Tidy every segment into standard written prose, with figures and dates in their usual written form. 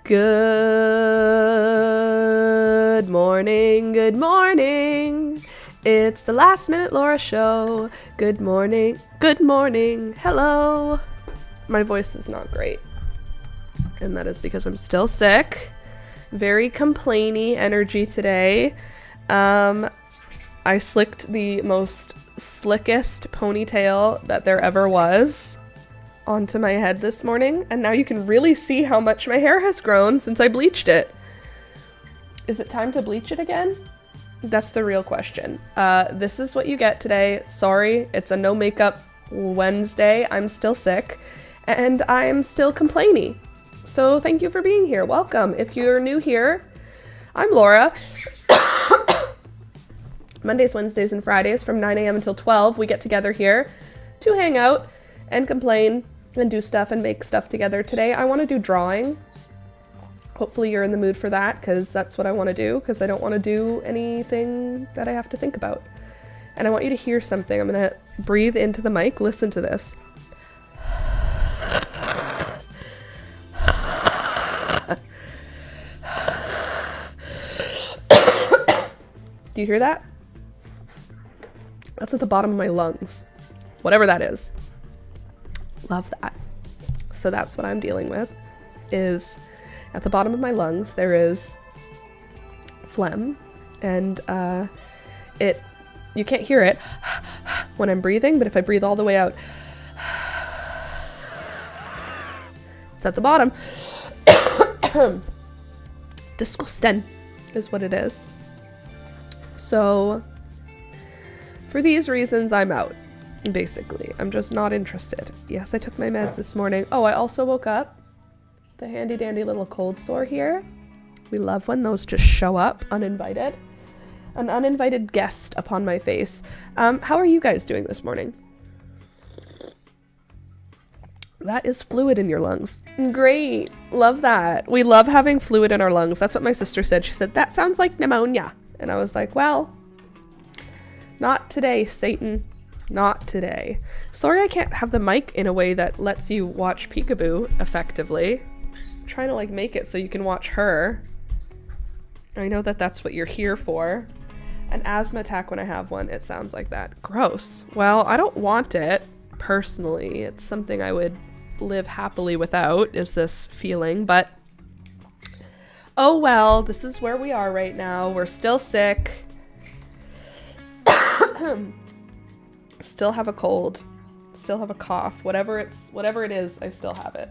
Good morning, good morning. It's the Last Minute Laura show. Good morning, hello. My voice is not great, and that is because I'm still sick. Very complainy energy today. I slicked the most slickest ponytail that there ever was onto my head this morning, and now you can really see how much my hair has grown since I bleached it. Is it time to bleach it again? That's the real question. This is what you get today. Sorry, it's a no makeup Wednesday. I'm still sick, and I'm still complainy. So thank you for being here. Welcome. If you're new here, I'm Laura. Mondays, Wednesdays, and Fridays from 9 a.m. until 12, we get together here to hang out and complain and do stuff and make stuff together. Today, I want to do drawing. Hopefully you're in the mood for that, because that's what I want to do, because I don't want to do anything that I have to think about. And I want you to hear something. I'm going to breathe into the mic. Listen to this. Do you hear that? That's at the bottom of my lungs. Whatever that is. Love that. So that's what I'm dealing with, is at the bottom of my lungs there is phlegm, and you can't hear it when I'm breathing, but if I breathe all the way out, it's at the bottom. Disgusting is what it is. So for these reasons, I'm out. Basically, I'm just not interested. Yes, I took my meds this morning. Oh, I also woke up. The handy dandy little cold sore here. We love when those just show up uninvited. An uninvited guest upon my face. How are you guys doing this morning? That is fluid in your lungs. Great. Love that. We love having fluid in our lungs. That's what my sister said. She said, that sounds like pneumonia. And I was like, well, not today, Satan. Not today. Sorry I can't have the mic in a way that lets you watch Peekaboo effectively. I'm trying to make it so you can watch her. I know that that's what you're here for. An asthma attack when I have one, it sounds like that. Gross. Well, I don't want it personally. It's something I would live happily without, is this feeling, but oh well, this is where we are right now. We're still sick. Still have a cold, still have a cough, whatever it is, I still have it.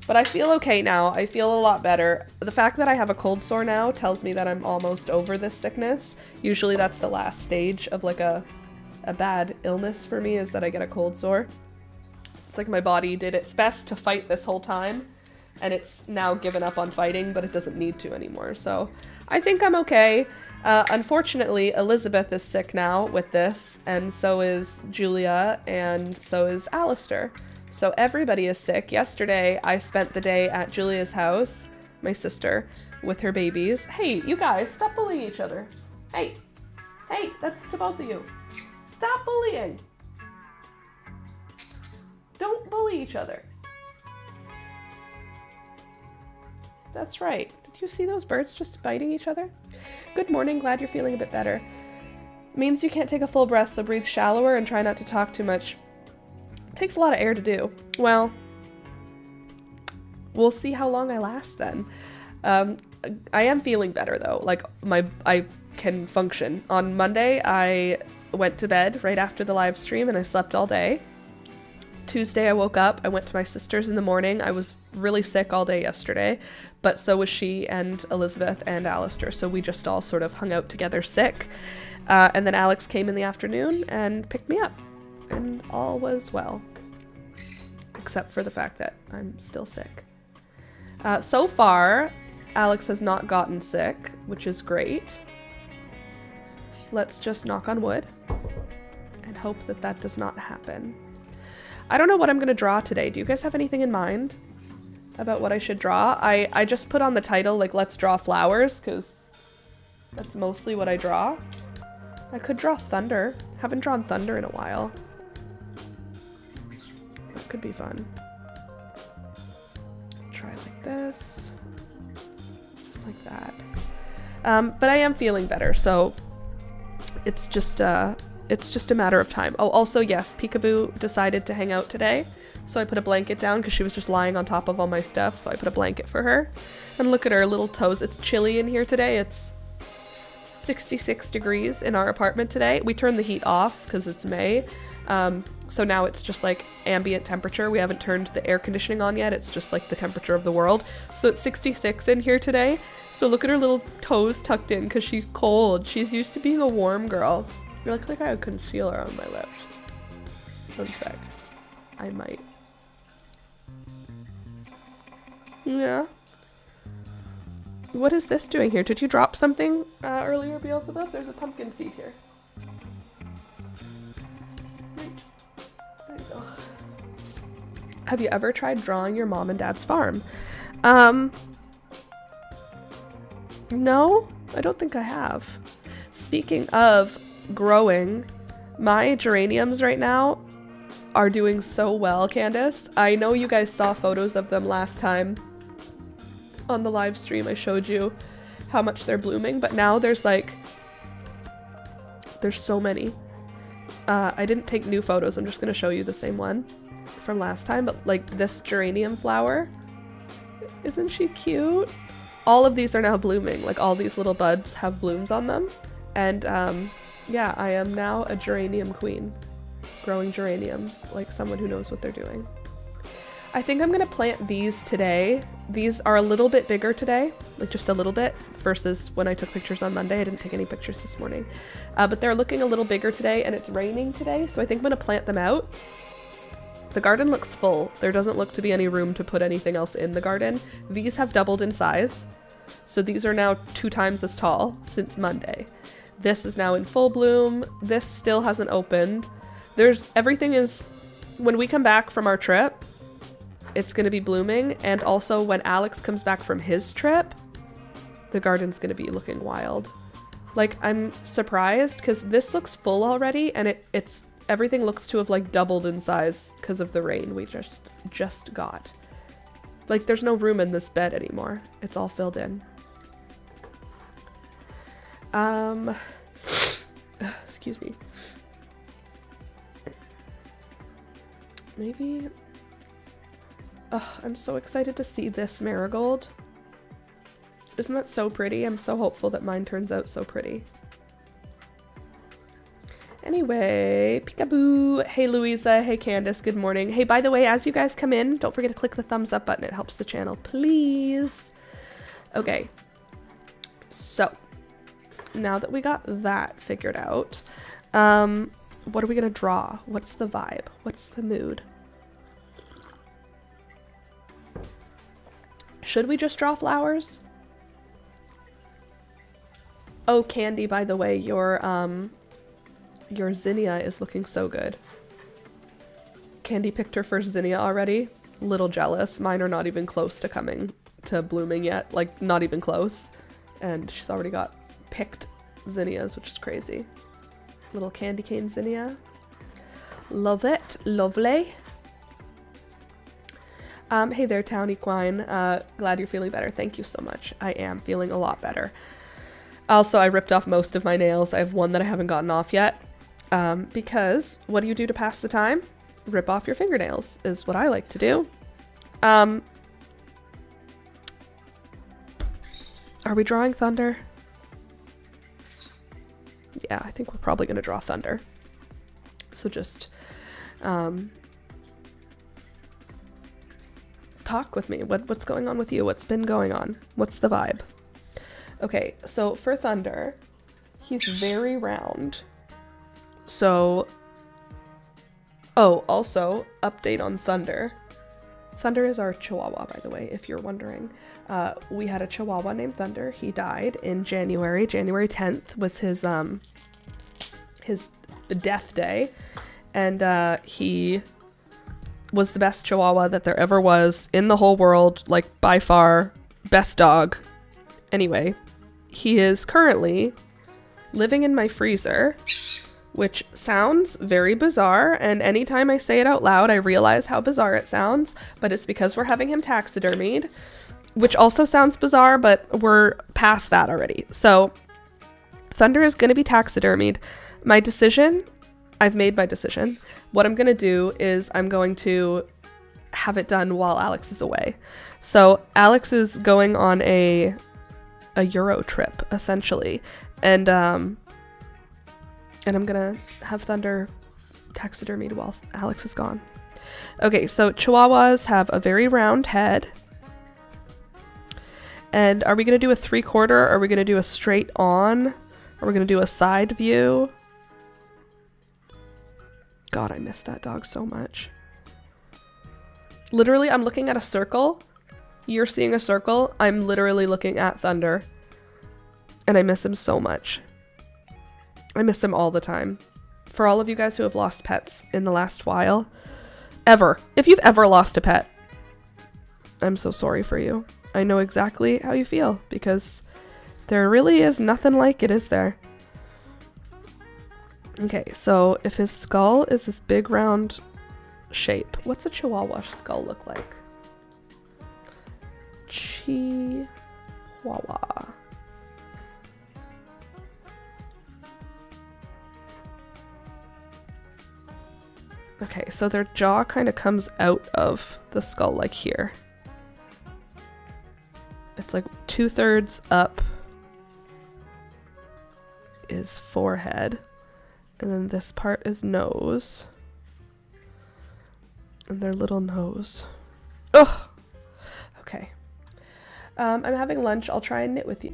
But I feel okay now. I feel a lot better. The fact that I have a cold sore now tells me that I'm almost over this sickness. Usually that's the last stage of a bad illness for me, is that I get a cold sore. It's like my body did its best to fight this whole time, and it's now given up on fighting, but it doesn't need to anymore. So I think I'm okay. Unfortunately, Elizabeth is sick now with this, and so is Julia, and so is Alistair. So everybody is sick. Yesterday, I spent the day at Julia's house, my sister, with her babies. Hey, you guys, stop bullying each other. Hey, that's to both of you. Stop bullying. Don't bully each other. That's right. Did you see those birds just biting each other? Good morning, glad you're feeling a bit better. Means you can't take a full breath, so breathe shallower and try not to talk too much. It takes a lot of air to do. Well, we'll see how long I last then. I am feeling better though. I can function. On Monday, I went to bed right after the live stream and I slept all day. Tuesday, I woke up, I went to my sister's in the morning. I was really sick all day yesterday, but so was she and Elizabeth and Alistair, so we just all sort of hung out together sick. And then Alex came in the afternoon and picked me up, and all was well, except for the fact that I'm still sick. So far, Alex has not gotten sick, which is great. Let's just knock on wood and hope that that does not happen. I don't know what I'm going to draw today. Do you guys have anything in mind about what I should draw? I just put on the title, let's draw flowers, because that's mostly what I draw. I could draw thunder. Haven't drawn thunder in a while. That could be fun. Try like this. like that. But I am feeling better, so it's just a matter of time. Oh, also, yes, Peekaboo decided to hang out today, so I put a blanket down because she was just lying on top of all my stuff, so I put a blanket for her. And look at her little toes. It's chilly in here today. It's 66 degrees in our apartment today. We turned the heat off because it's May, so now it's just like ambient temperature. We haven't turned the air conditioning on yet. It's just like the temperature of the world. So it's 66 in here today. So look at her little toes tucked in because she's cold. She's used to being a warm girl. It looks like I have concealer on my lips. One sec. I might. Yeah. What is this doing here? Did you drop something earlier, Beelzebub? There's a pumpkin seed here. Right. There you go. Have you ever tried drawing your mom and dad's farm? No, I don't think I have. Speaking of growing, my geraniums right now are doing so well, Candace. I know you guys saw photos of them last time on the live stream. I showed you how much they're blooming, but now there's so many. I didn't take new photos. I'm just gonna show you the same one from last time, but like this geranium flower, isn't she cute? All of these are now blooming. Like all these little buds have blooms on them, and yeah, I am now a geranium queen, growing geraniums like someone who knows what they're doing. I think I'm gonna plant these today. These are a little bit bigger today, like just a little bit, versus when I took pictures on Monday. I didn't take any pictures this morning, but they're looking a little bigger today, and it's raining today, so I think I'm gonna plant them out. The garden looks full. There doesn't look to be any room to put anything else in the garden. These have doubled in size, so these are now 2 times as tall since Monday. This is now in full bloom. This still hasn't opened. Everything is, when we come back from our trip, it's going to be blooming, and also when Alex comes back from his trip, the garden's going to be looking wild. Like, I'm surprised because this looks full already, and it's everything looks to have like doubled in size because of the rain we just got. Like, there's no room in this bed anymore. It's all filled in. Excuse me. Maybe. Oh, I'm so excited to see this marigold. Isn't that so pretty? I'm so hopeful that mine turns out so pretty. Anyway, peekaboo. Hey Louisa, hey Candace, good morning. Hey, by the way, as you guys come in, don't forget to click the thumbs up button. It helps the channel, please. Okay, so now that we got that figured out, what are we gonna draw? What's the vibe? What's the mood? Should we just draw flowers? Oh, Candy, by the way, your zinnia is looking so good. Candy picked her first zinnia already. Little jealous. Mine are not even close to coming to blooming yet. Like, not even close. And she's already got picked zinnias, which is crazy. Little candy cane zinnia. Love it. Lovely. Hey there, Town Equine. Glad you're feeling better. Thank you so much. I am feeling a lot better. Also, I ripped off most of my nails. I have one that I haven't gotten off yet. Because what do you do to pass the time? Rip off your fingernails is what I like to do. Are we drawing thunder? Yeah, I think we're probably going to draw thunder. So just talk with me. What's going on with you? What's been going on? What's the vibe? Okay, so for thunder, he's very round. So, oh, also, update on Thunder. Thunder is our chihuahua, by the way, if you're wondering. We had a chihuahua named Thunder. He died in January. January 10th was his death day. And he was the best chihuahua that there ever was in the whole world. Like, by far, best dog. Anyway, he is currently living in my freezer, which sounds very bizarre, and anytime I say it out loud, I realize how bizarre it sounds, but it's because we're having him taxidermied. which also sounds bizarre, but we're past that already. So Thunder is going to be taxidermied. My decision, I've made my decision. What I'm going to do is I'm going to have it done while Alex is away. So Alex is going on a Euro trip, essentially. And I'm going to have Thunder taxidermied while Alex is gone. Okay, so Chihuahuas have a very round head. And are we going to do a 3/4? Are we going to do a straight on? Are we going to do a side view? God, I miss that dog so much. Literally, I'm looking at a circle. You're seeing a circle. I'm literally looking at Thunder. And I miss him so much. I miss him all the time. For all of you guys who have lost pets in the last while, if you've ever lost a pet, I'm so sorry for you. I know exactly how you feel, because there really is nothing like it, is there? Okay, so if his skull is this big round shape, what's a Chihuahua skull look like? Chihuahua. Okay, so their jaw kind of comes out of the skull like here. It's like 2/3 up is forehead, and then this part is nose, and their little nose. Ugh! Okay. I'm having lunch. I'll try and knit with you.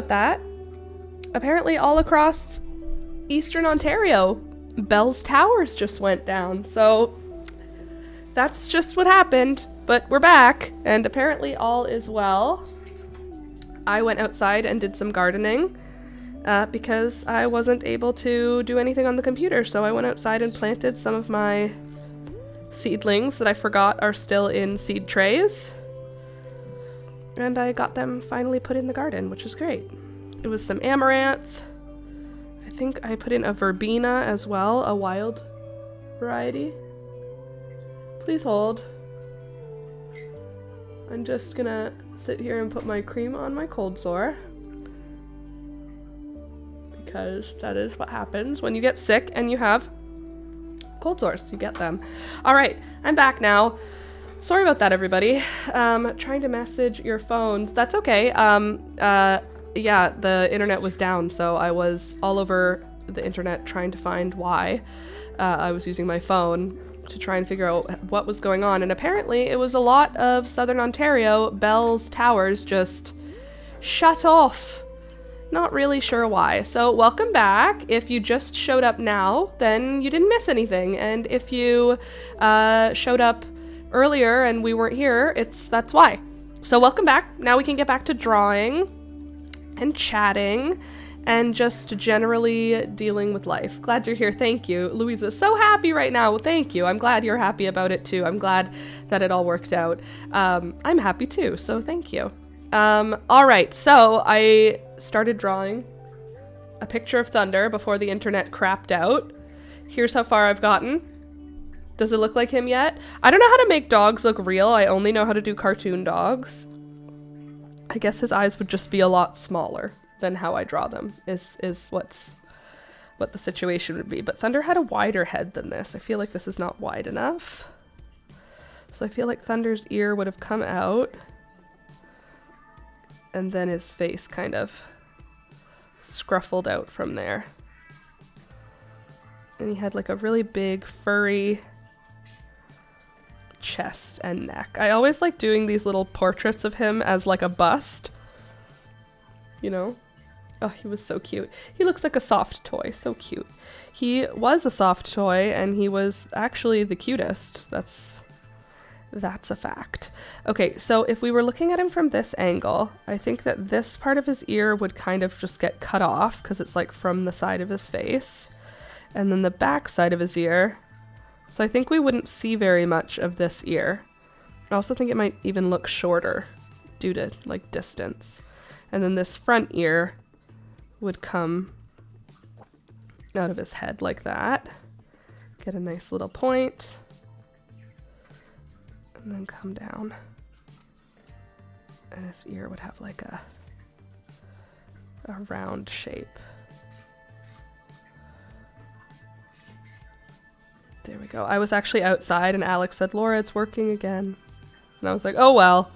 That apparently all across Eastern Ontario, Bell's Towers just went down, so that's just what happened. But we're back, and apparently all is well. I went outside and did some gardening because I wasn't able to do anything on the computer, so I went outside and planted some of my seedlings that I forgot are still in seed trays. And I got them finally put in the garden, which is great. It was some amaranth. I think I put in a verbena as well, a wild variety. Please hold. I'm just gonna sit here and put my cream on my cold sore, because that is what happens when you get sick and you have cold sores. You get them. All right, I'm back now. Sorry about that, everybody. Trying to message your phones. That's okay. Yeah, the internet was down, so I was all over the internet trying to find why. I was using my phone to try and figure out what was going on, and apparently it was a lot of Southern Ontario. Bell's Towers just shut off. Not really sure why. So welcome back. If you just showed up now, then you didn't miss anything, and if you showed up earlier and we weren't here, that's why. So welcome back. Now we can get back to drawing and chatting and just generally dealing with life. Glad you're here. Thank you. Louisa's so happy right now. Well, thank you. I'm glad you're happy about it too. I'm glad that it all worked out. I'm happy too, so thank you. All right, so I started drawing a picture of Thunder before the internet crapped out. Here's how far I've gotten. Does it look like him yet? I don't know how to make dogs look real. I only know how to do cartoon dogs. I guess his eyes would just be a lot smaller than how I draw them, is what the situation would be. But Thunder had a wider head than this. I feel like this is not wide enough. So I feel like Thunder's ear would have come out, and then his face kind of scruffled out from there. And he had like a really big furry chest and neck. I always like doing these little portraits of him as like a bust, you know? Oh, he was so cute. He looks like a soft toy. So cute. He was a soft toy, and he was actually the cutest. That's That's a fact. Okay, so if we were looking at him from this angle, I think that this part of his ear would kind of just get cut off because it's like from the side of his face. And then the back side of his ear. So I think we wouldn't see very much of this ear. I also think it might even look shorter due to like distance. And then this front ear would come out of his head like that. Get a nice little point. And then come down. And his ear would have like a round shape. There we go. I was actually outside and Alex said, Laura, it's working again. And I was like, oh well.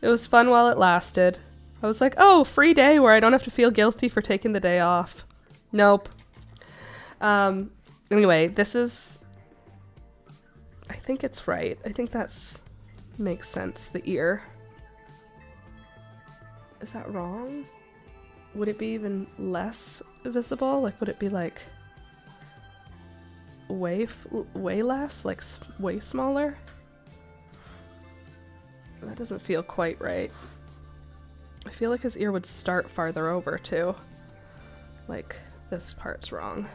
It was fun while it lasted. I was like, oh, free day where I don't have to feel guilty for taking the day off. Nope. Anyway, this is... I think it's right. I think that's makes sense, the ear. Is that wrong? Would it be even less visible? Like, would it be like way less? Like, way smaller? That doesn't feel quite right. I feel like his ear would start farther over, too. Like, this part's wrong.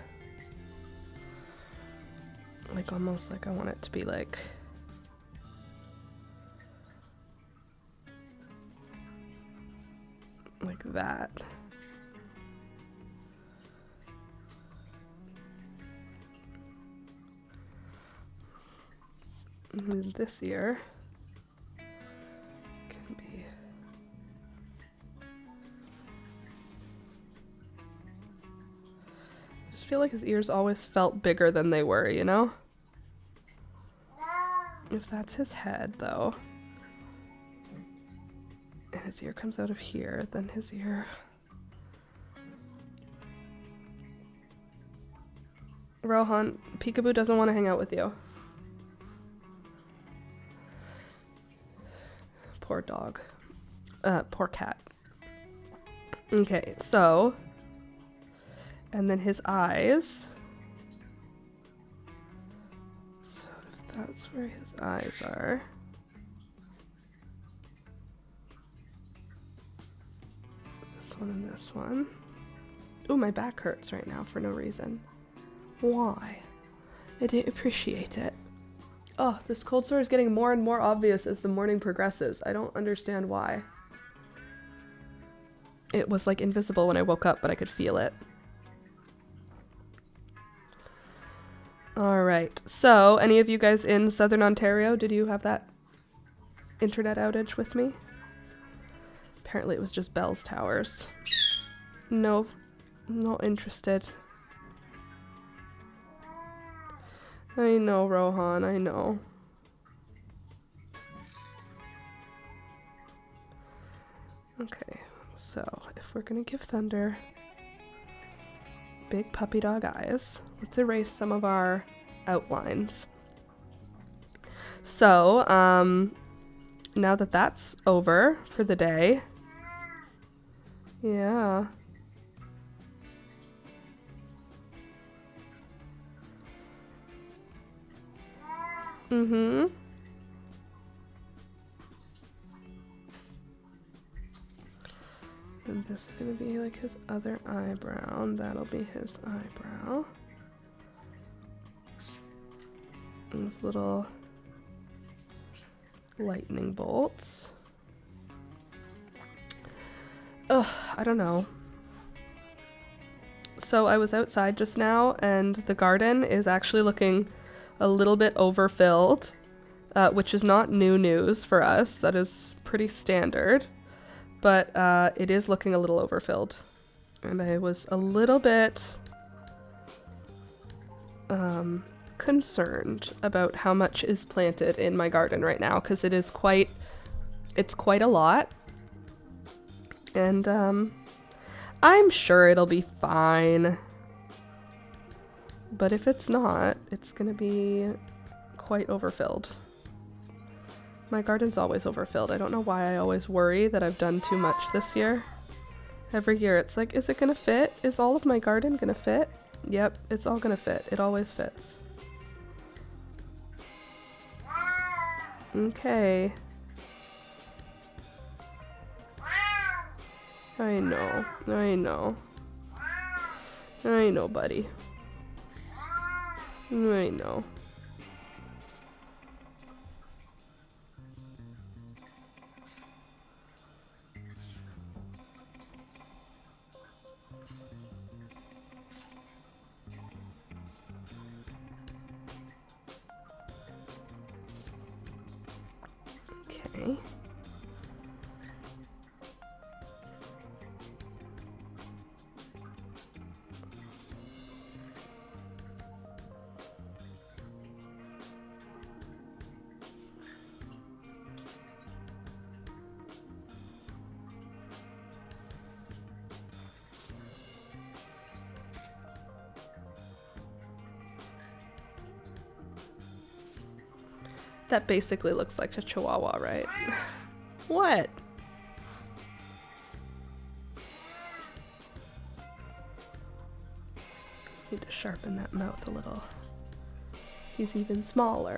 Like, almost like I want it to be like... like that. And then this ear can be... I just feel like his ears always felt bigger than they were, you know? If that's his head, though, and his ear comes out of here, then his ear... Rohan, Peekaboo doesn't want to hang out with you. Poor dog. Poor cat. Okay, so... and then his eyes... that's where his eyes are. This one and this one. Ooh, my back hurts right now for no reason. Why? I don't appreciate it. Oh, this cold sore is getting more and more obvious as the morning progresses. I don't understand why. It was like invisible when I woke up, but I could feel it. Alright, so any of you guys in Southern Ontario, did you have that internet outage with me? Apparently it was just Bell's Towers. No, not interested. I know, Rohan, I know. Okay, so if we're gonna give Thunder big puppy dog eyes, let's erase some of our outlines. So, now that that's over for the day, yeah. Mm-hmm. And this is gonna be like his other eyebrow, and that'll be his eyebrow. And these little lightning bolts. Ugh, I don't know. So I was outside just now, and the garden is actually looking a little bit overfilled, which is not new news for us. That is pretty standard. But it is looking a little overfilled. And I was a little bit concerned about how much is planted in my garden right now, because it's quite a lot. And I'm sure it'll be fine. But if it's not, it's gonna be quite overfilled. My garden's always overfilled. I don't know why I always worry that I've done too much this year. Every year it's like, is it gonna fit? Is all of my garden gonna fit? Yep, it's all gonna fit. It always fits. Okay. I know. I know. I know, buddy. I know. Okay. That basically looks like a chihuahua, right? What? Need to sharpen that mouth a little. He's even smaller.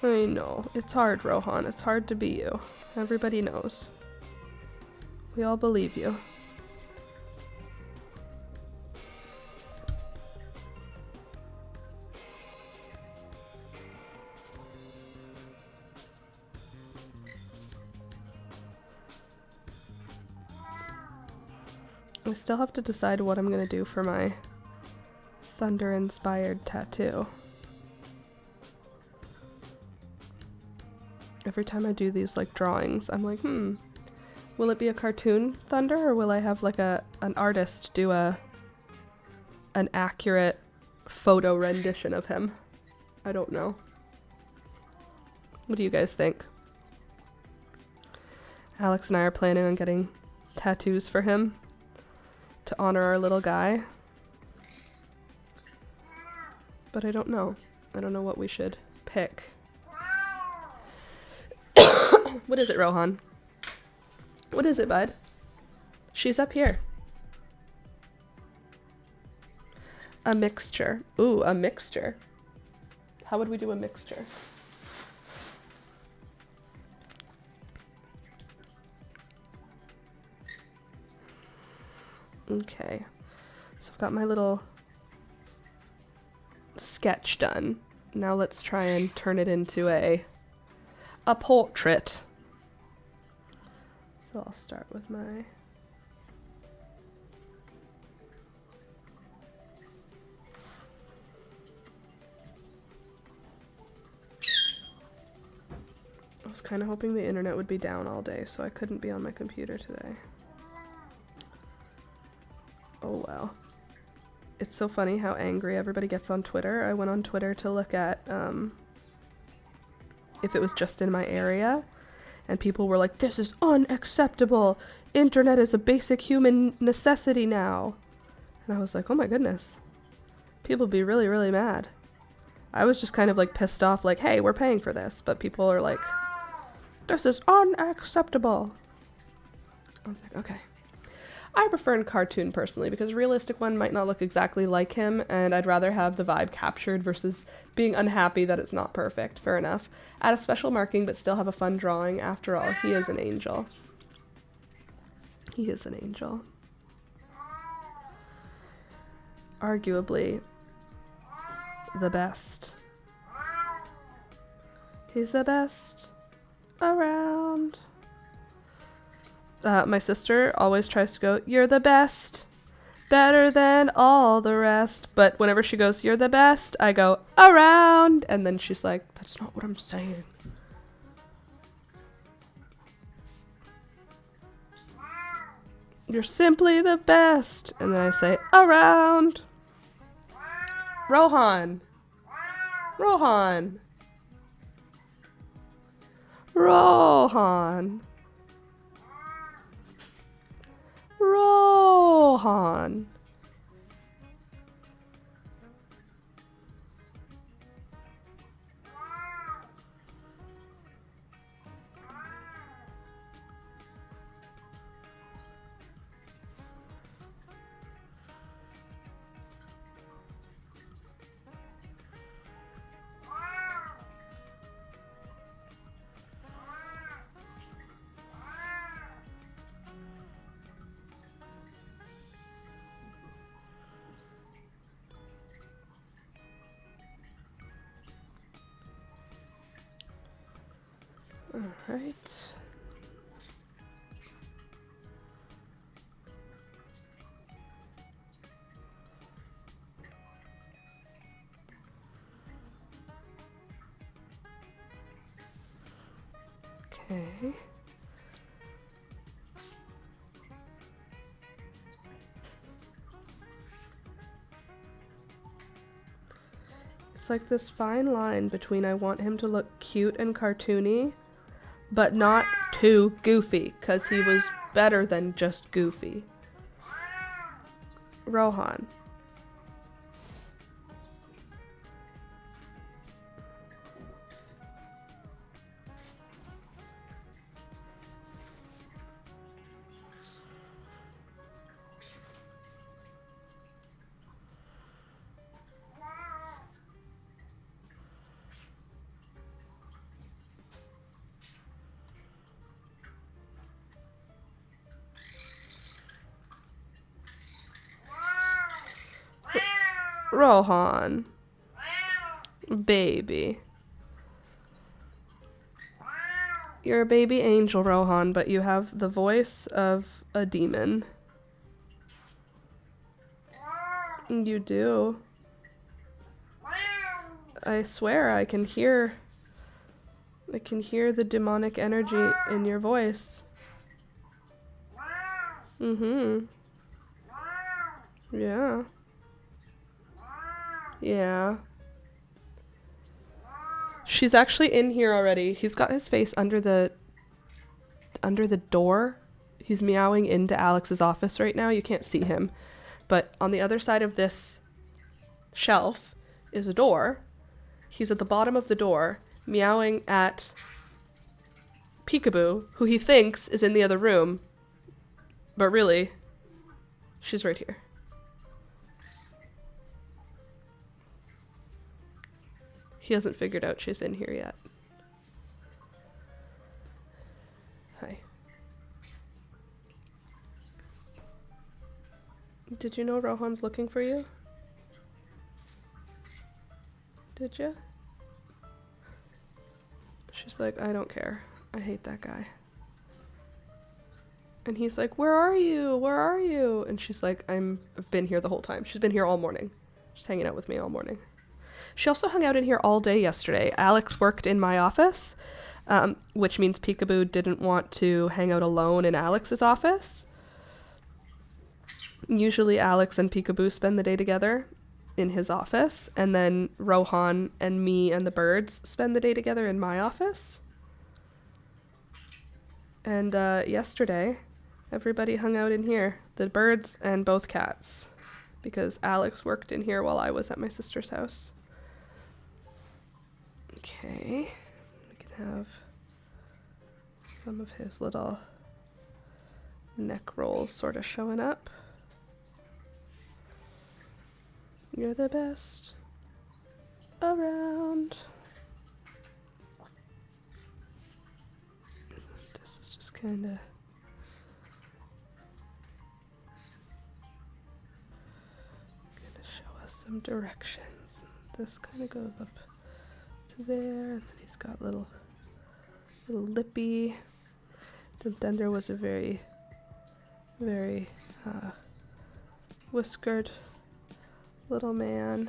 I know. It's hard, Rohan. It's hard to be you. Everybody knows. We all believe you. I still have to decide what I'm gonna do for my thunder-inspired tattoo. Every time I do these like drawings, I'm like, will it be a cartoon thunder, or will I have like an artist do an accurate photo rendition of him? I don't know. What do you guys think? Alex and I are planning on getting tattoos for him to honor our little guy. But I don't know. I don't know what we should pick. What is it, Rohan? What is it, bud? She's up here. A mixture. Ooh, a mixture. How would we do a mixture? Okay, so I've got my little sketch done. Now let's try and turn it into a portrait. So I'll start with my I was kind of hoping the internet would be down all day, so I couldn't be on my computer today. Oh well. It's so funny how angry everybody gets on Twitter. I went on Twitter to look at if it was just in my area, and people were like, this is unacceptable. Internet is a basic human necessity now. And I was like, oh my goodness. People be really, really mad. I was just kind of like pissed off, like, hey, we're paying for this. But people are like, this is unacceptable. I was like, okay. I prefer in cartoon personally, because a realistic one might not look exactly like him, and I'd rather have the vibe captured versus being unhappy that it's not perfect. Fair enough. Add a special marking, but still have a fun drawing. After all, he is an angel. He is an angel. Arguably the best. He's the best around. My sister always tries to go, you're the best, better than all the rest. But whenever she goes, you're the best, I go, around. And then she's like, that's not what I'm saying. You're simply the best. And then I say, around. Rohan. Rohan. Rohan. Rohan. Alright. Okay. It's like this fine line between I want him to look cute and cartoony, but not too goofy, because he was better than just goofy. Rohan. Rohan. Baby. You're a baby angel, Rohan, but you have the voice of a demon. You do. I swear I can hear the demonic energy in your voice. Mm-hmm. Yeah. Yeah. She's actually in here already. He's got his face under the door. He's meowing into Alex's office right now. You can't see him. But on the other side of this shelf is a door. He's at the bottom of the door, meowing at Peekaboo, who he thinks is in the other room. But really, she's right here. He hasn't figured out she's in here yet. Hi. Did you know Rohan's looking for you? Did you? She's like, I don't care. I hate that guy. And he's like, where are you? Where are you? And she's like, I've been here the whole time. She's been here all morning. She's hanging out with me all morning. She also hung out in here all day yesterday. Alex worked in my office, which means Peekaboo didn't want to hang out alone in Alex's office. Usually Alex and Peekaboo spend the day together in his office, and then Rohan and me and the birds spend the day together in my office. And yesterday, everybody hung out in here, the birds and both cats, because Alex worked in here while I was at my sister's house. Okay, we can have some of his little neck rolls sort of showing up. You're the best around. This is just kind of gonna show us some directions. This kind of goes up to there, and then he's got little lippy. The Thunder was a very whiskered little man,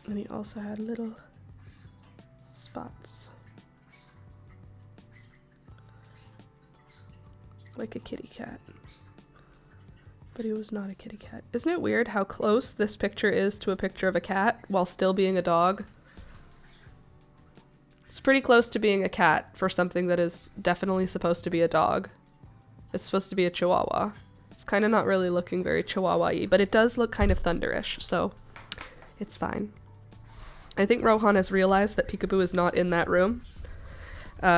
and he also had little spots like a kitty cat, but he was not a kitty cat. Isn't it weird how close this picture is to a picture of a cat while still being a dog? It's pretty close to being a cat for something that is definitely supposed to be a dog. It's supposed to be a Chihuahua. It's kind of not really looking very Chihuahua-y, but it does look kind of Thunderish, so it's fine. I think Rohan has realized that Peekaboo is not in that room.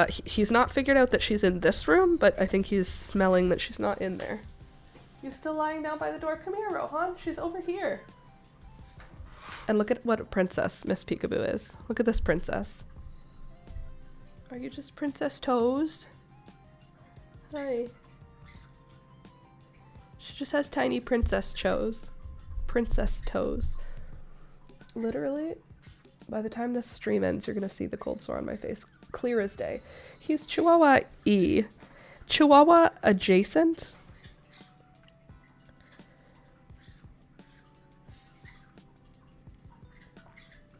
He's not figured out that she's in this room, but I think he's smelling that she's not in there. You still lying down by the door? Come here, Rohan. She's over here. And look at what a princess Miss Peekaboo is. Look at this princess. Are you just Princess Toes? Hi. She just has tiny princess toes. Princess toes. Literally, By the time this stream ends, you're going to see the cold sore on my face. Clear as day. He's Chihuahua E. Chihuahua adjacent.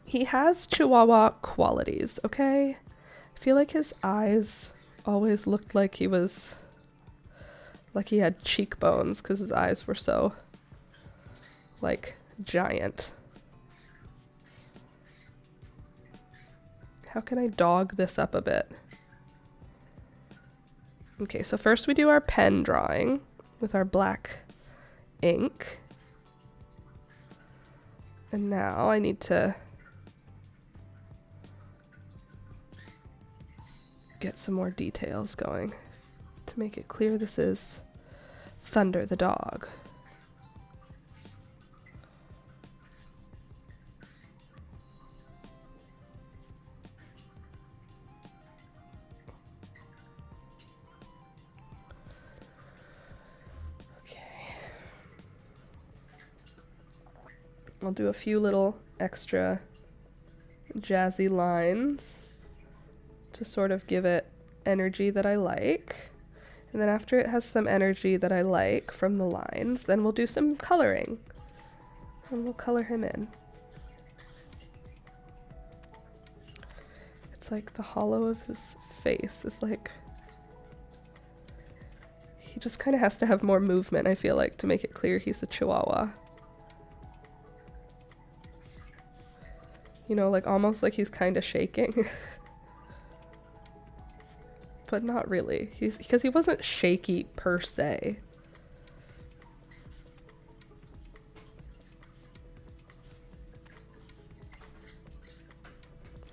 He has Chihuahua qualities, okay? I feel like his eyes always looked like he was... like he had cheekbones because his eyes were so... like, giant. How can I dog this up a bit? Okay, so first we do our pen drawing with our black ink. And now I need to get some more details going to make it clear this is Thunder the dog. I'll do a few little extra jazzy lines to sort of give it energy that I like. And then after it has some energy that I like from the lines, then we'll do some coloring. And we'll color him in. It's like the hollow of his face is like... he just kind of has to have more movement, I feel like, to make it clear he's a Chihuahua. You know, like almost like he's kind of shaking. But not really. Because he wasn't shaky per se.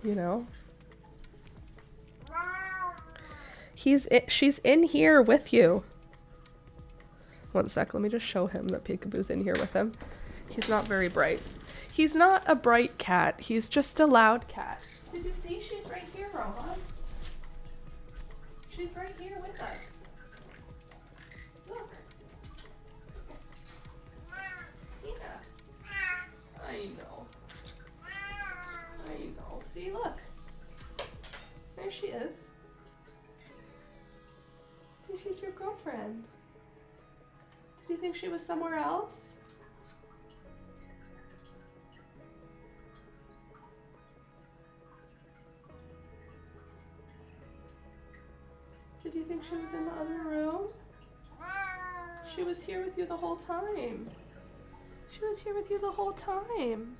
You know? She's in here with you. One sec, let me just show him that Peekaboo's in here with him. He's not very bright. He's not a bright cat. He's just a loud cat. Did you see? She's right here, Roman. She's right here with us. Look. Yeah. I know. I know. See, look. There she is. See, she's your girlfriend. Did you think she was somewhere else? Did you think she was in the other room? She was here with you the whole time. She was here with you the whole time.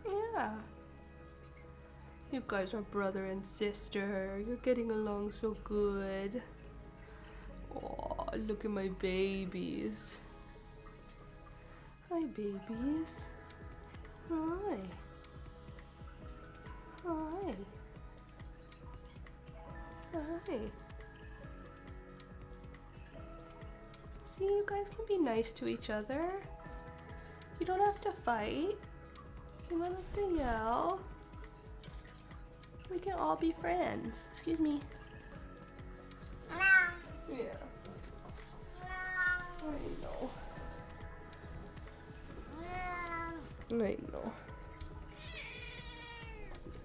Yeah. You guys are brother and sister. You're getting along so good. Oh, look at my babies. Hi, babies. Hi. Hi. Hi. See, you guys can be nice to each other. You don't have to fight. You don't have to yell. We can all be friends. Excuse me. Yeah. I know. I know.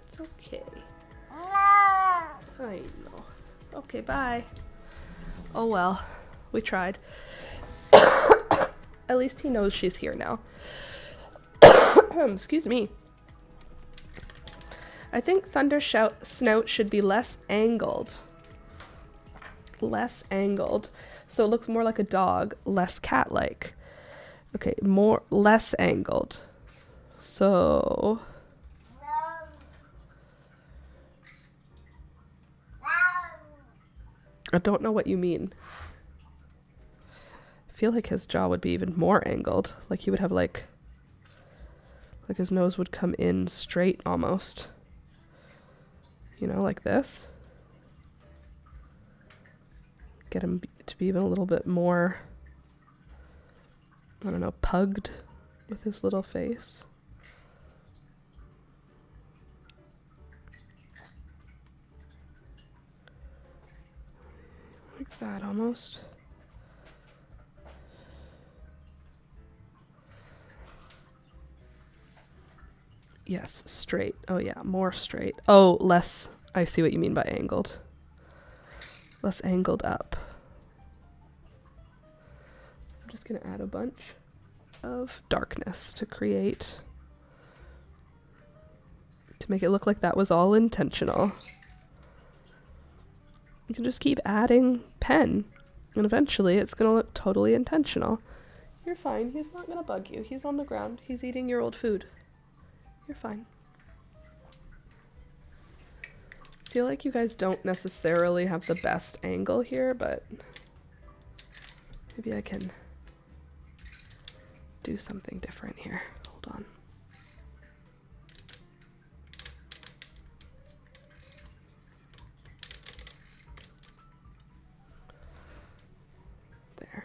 It's okay. I know. Okay, bye. Oh well, we tried. At least he knows she's here now. Excuse me. I think Thunder's snout should be less angled. Less angled. So it looks more like a dog, less cat-like. Okay, less angled. So... I don't know what you mean. I feel like his jaw would be even more angled. Like he would have like his nose would come in straight almost. You know, like this. Get him to be even a little bit more, I don't know, pugged with his little face. Like that almost. Yes, straight. Oh yeah, more straight. Oh, less. I see what you mean by angled. Less angled up. I'm just gonna add a bunch of darkness to make it look like that was all intentional. You can just keep adding pen, and eventually it's gonna look totally intentional. You're fine. He's not gonna bug you. He's on the ground. He's eating your old food. You're fine. I feel like you guys don't necessarily have the best angle here, but maybe I can do something different here. Hold on. There.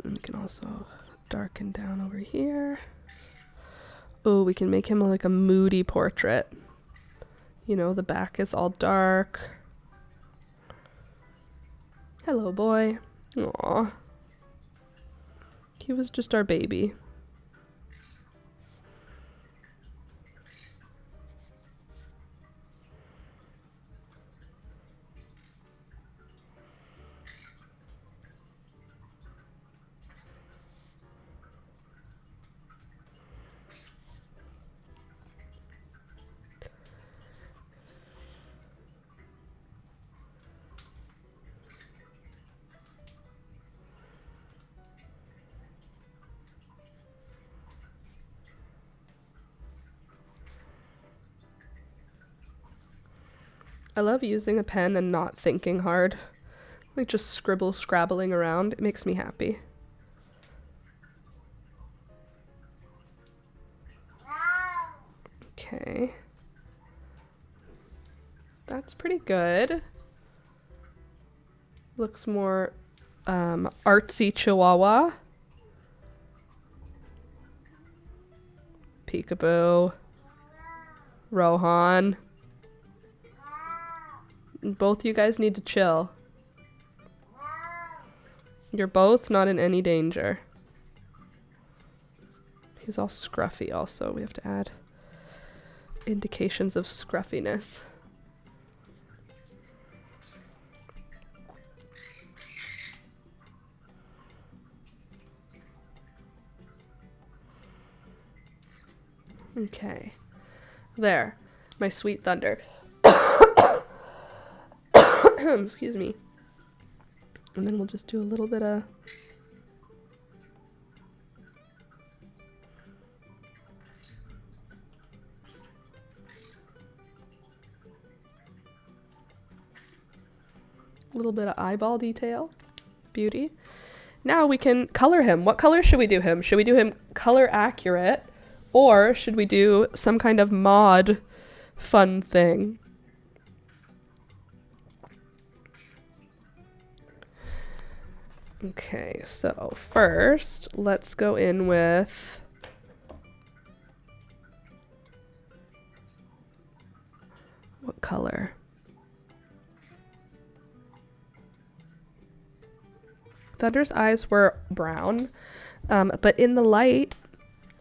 And we can also darken down over here. Oh, we can make him like a moody portrait. You know, the back is all dark. Hello, boy. Aw. He was just our baby. I love using a pen and not thinking hard. Like just scrabbling around. It makes me happy. Okay. That's pretty good. Looks more artsy Chihuahua. Peekaboo. Rohan. Both you guys need to chill. You're both not in any danger. He's all scruffy also. We have to add indications of scruffiness. Okay. There. My sweet thunder. Excuse me. And then we'll just do a little bit of eyeball detail. Beauty. Now we can color him. What color should we do him? Should we do him color accurate, or should we do some kind of mod fun thing? Okay, so first, let's go in with what color? Thunder's eyes were brown, but in the light,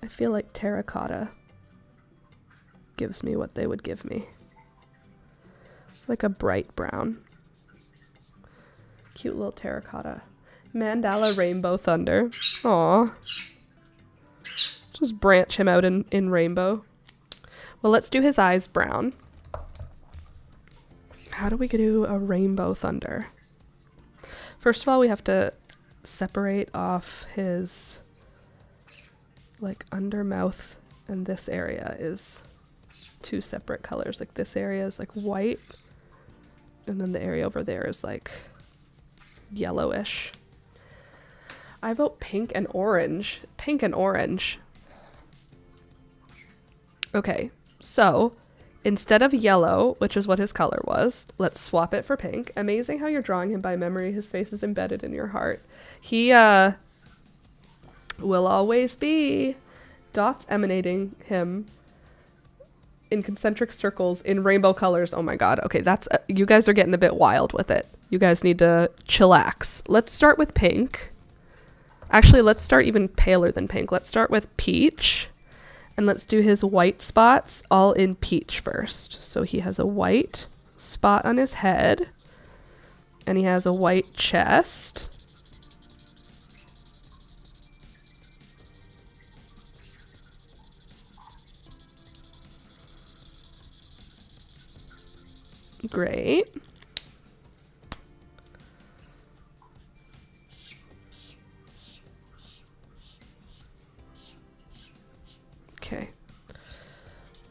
I feel like terracotta gives me what they would give me. Like a bright brown. Cute little terracotta. Mandala Rainbow Thunder. Aw. Just branch him out in rainbow. Well, let's do his eyes brown. How do we do a Rainbow Thunder? First of all, we have to separate off his like under mouth, and this area is two separate colors. Like this area is like white, and then the area over there is like yellowish. I vote pink and orange. Pink and orange. Okay, so instead of yellow, which is what his color was, let's swap it for pink. Amazing how you're drawing him by memory. His face is embedded in your heart. He will always be. Dots emanating him in concentric circles in rainbow colors. Oh my god. Okay, that's you guys are getting a bit wild with it. You guys need to chillax. Let's start with pink. Actually, let's start even paler than pink. Let's start with peach. And let's do his white spots all in peach first. So he has a white spot on his head. And he has a white chest. Great. Okay.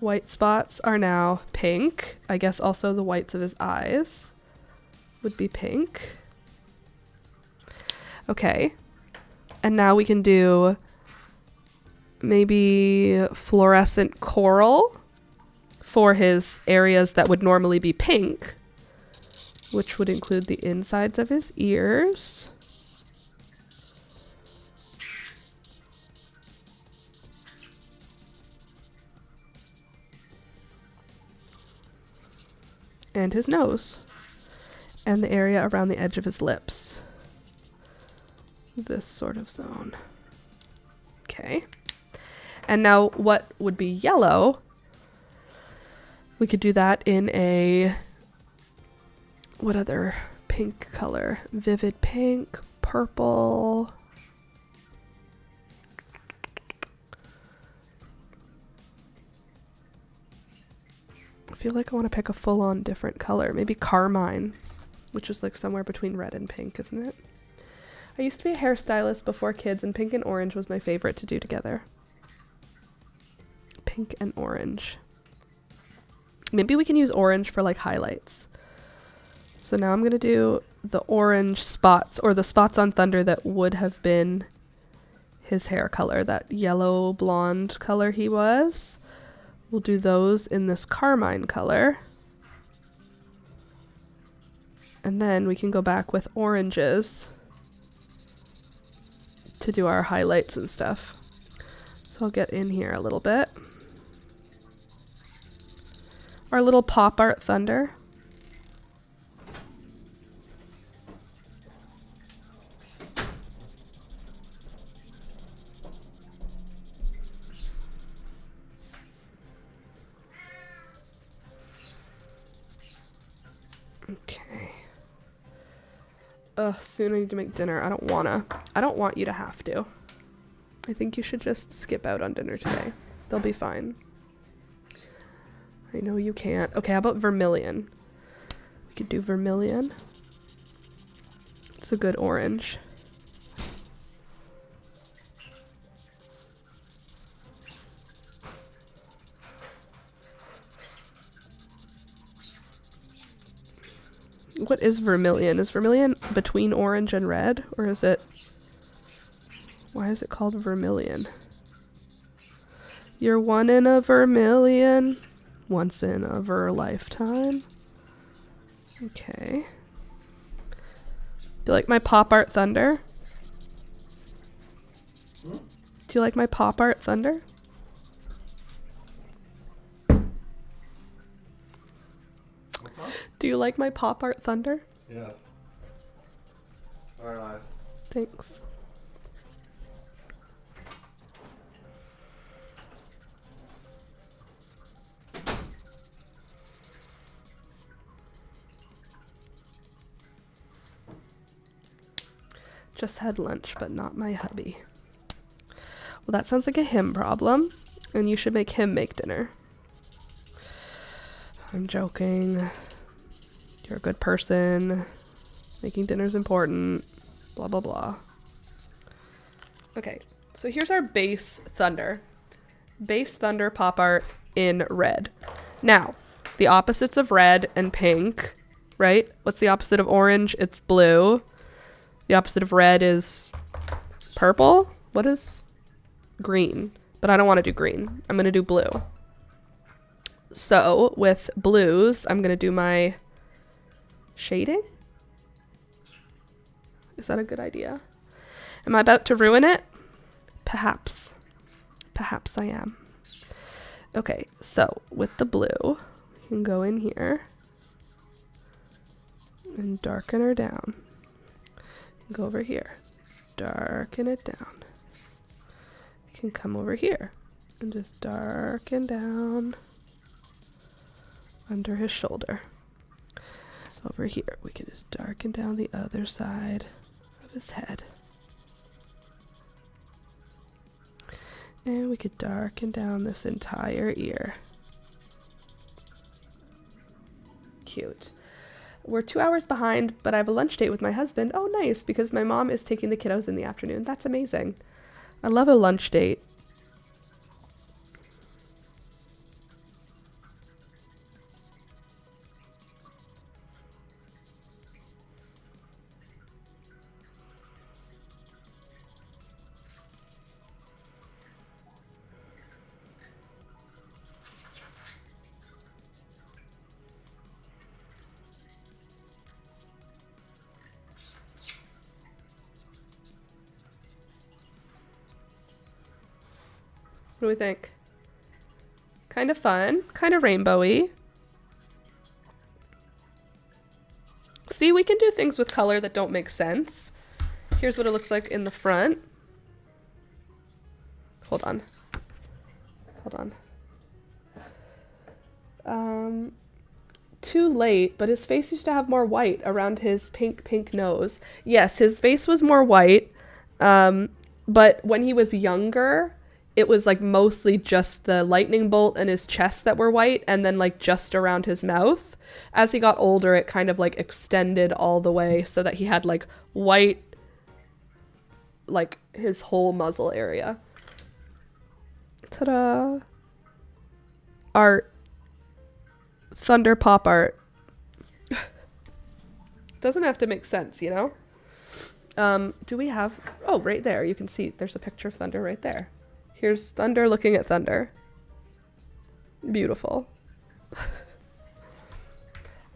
White spots are now pink. I guess also the whites of his eyes would be pink. Okay. And now we can do maybe fluorescent coral for his areas that would normally be pink, which would include the insides of his ears. And his nose. And the area around the edge of his lips. This sort of zone. Okay. And now what would be yellow? We could do that in a, what other pink color? Vivid pink, purple. I feel like I want to pick a full-on different color. Maybe carmine, which is like somewhere between red and pink, isn't it? I used to be a hairstylist before kids, and pink and orange was my favorite to do together. Pink and orange. Maybe we can use orange for like highlights. So now I'm going to do the orange spots, or the spots on Thunder that would have been his hair color, that yellow blonde color he was. We'll do those in this carmine color. And then we can go back with oranges to do our highlights and stuff. So I'll get in here a little bit. Our little pop art Thunder. Okay. Soon I need to make dinner. I don't want you to have to. I think you should just skip out on dinner today. They'll be fine. I know you can't. Okay, how about vermilion? We could do vermilion. It's a good orange. What is vermilion? Is vermilion between orange and red? Or is it... Why is it called vermilion? You're one in a vermilion. Once in a lifetime. Okay. Do you like my pop art Thunder? Do you like my pop art Thunder? What's up? Do you like my pop art Thunder? Yes. Very nice. Thanks. Just had lunch, but not my hubby. Well, that sounds like a him problem, and you should make him make dinner. I'm joking. You're a good person. Making dinner's important. Blah, blah, blah. Okay, so here's our base Thunder. Base Thunder pop art in red. Now, the opposites of red and pink, right? What's the opposite of orange? It's blue. The opposite of red is purple. What is green? But I don't want to do green. I'm going to do blue. So with blues, I'm going to do my shading. Is that a good idea? Am I about to ruin it? Perhaps. Perhaps I am. Okay, so with the blue, we can go in here and darken her down. Go over here. darken it down. You can come over here and just darken down under his shoulder. Over here, we can just darken down the other side of his head. And we could darken down this entire ear. Cute. We're 2 hours behind, but I have a lunch date with my husband. Oh, nice, because my mom is taking the kiddos in the afternoon. That's amazing. I love a lunch date. What do we think? Kind of fun, kind of rainbowy. See, we can do things with color that don't make sense. Here's what it looks like in the front. Hold on. Too late, but his face used to have more white around his pink nose. Yes, his face was more white, but when he was younger, it was like mostly just the lightning bolt and his chest that were white, and then like just around his mouth. As he got older, it kind of like extended all the way so that he had like white, like his whole muzzle area. Ta-da! Art. Thunder pop art. Doesn't have to make sense, you know? Do we have... Oh, right there. You can see there's a picture of Thunder right there. Here's Thunder looking at Thunder. Beautiful.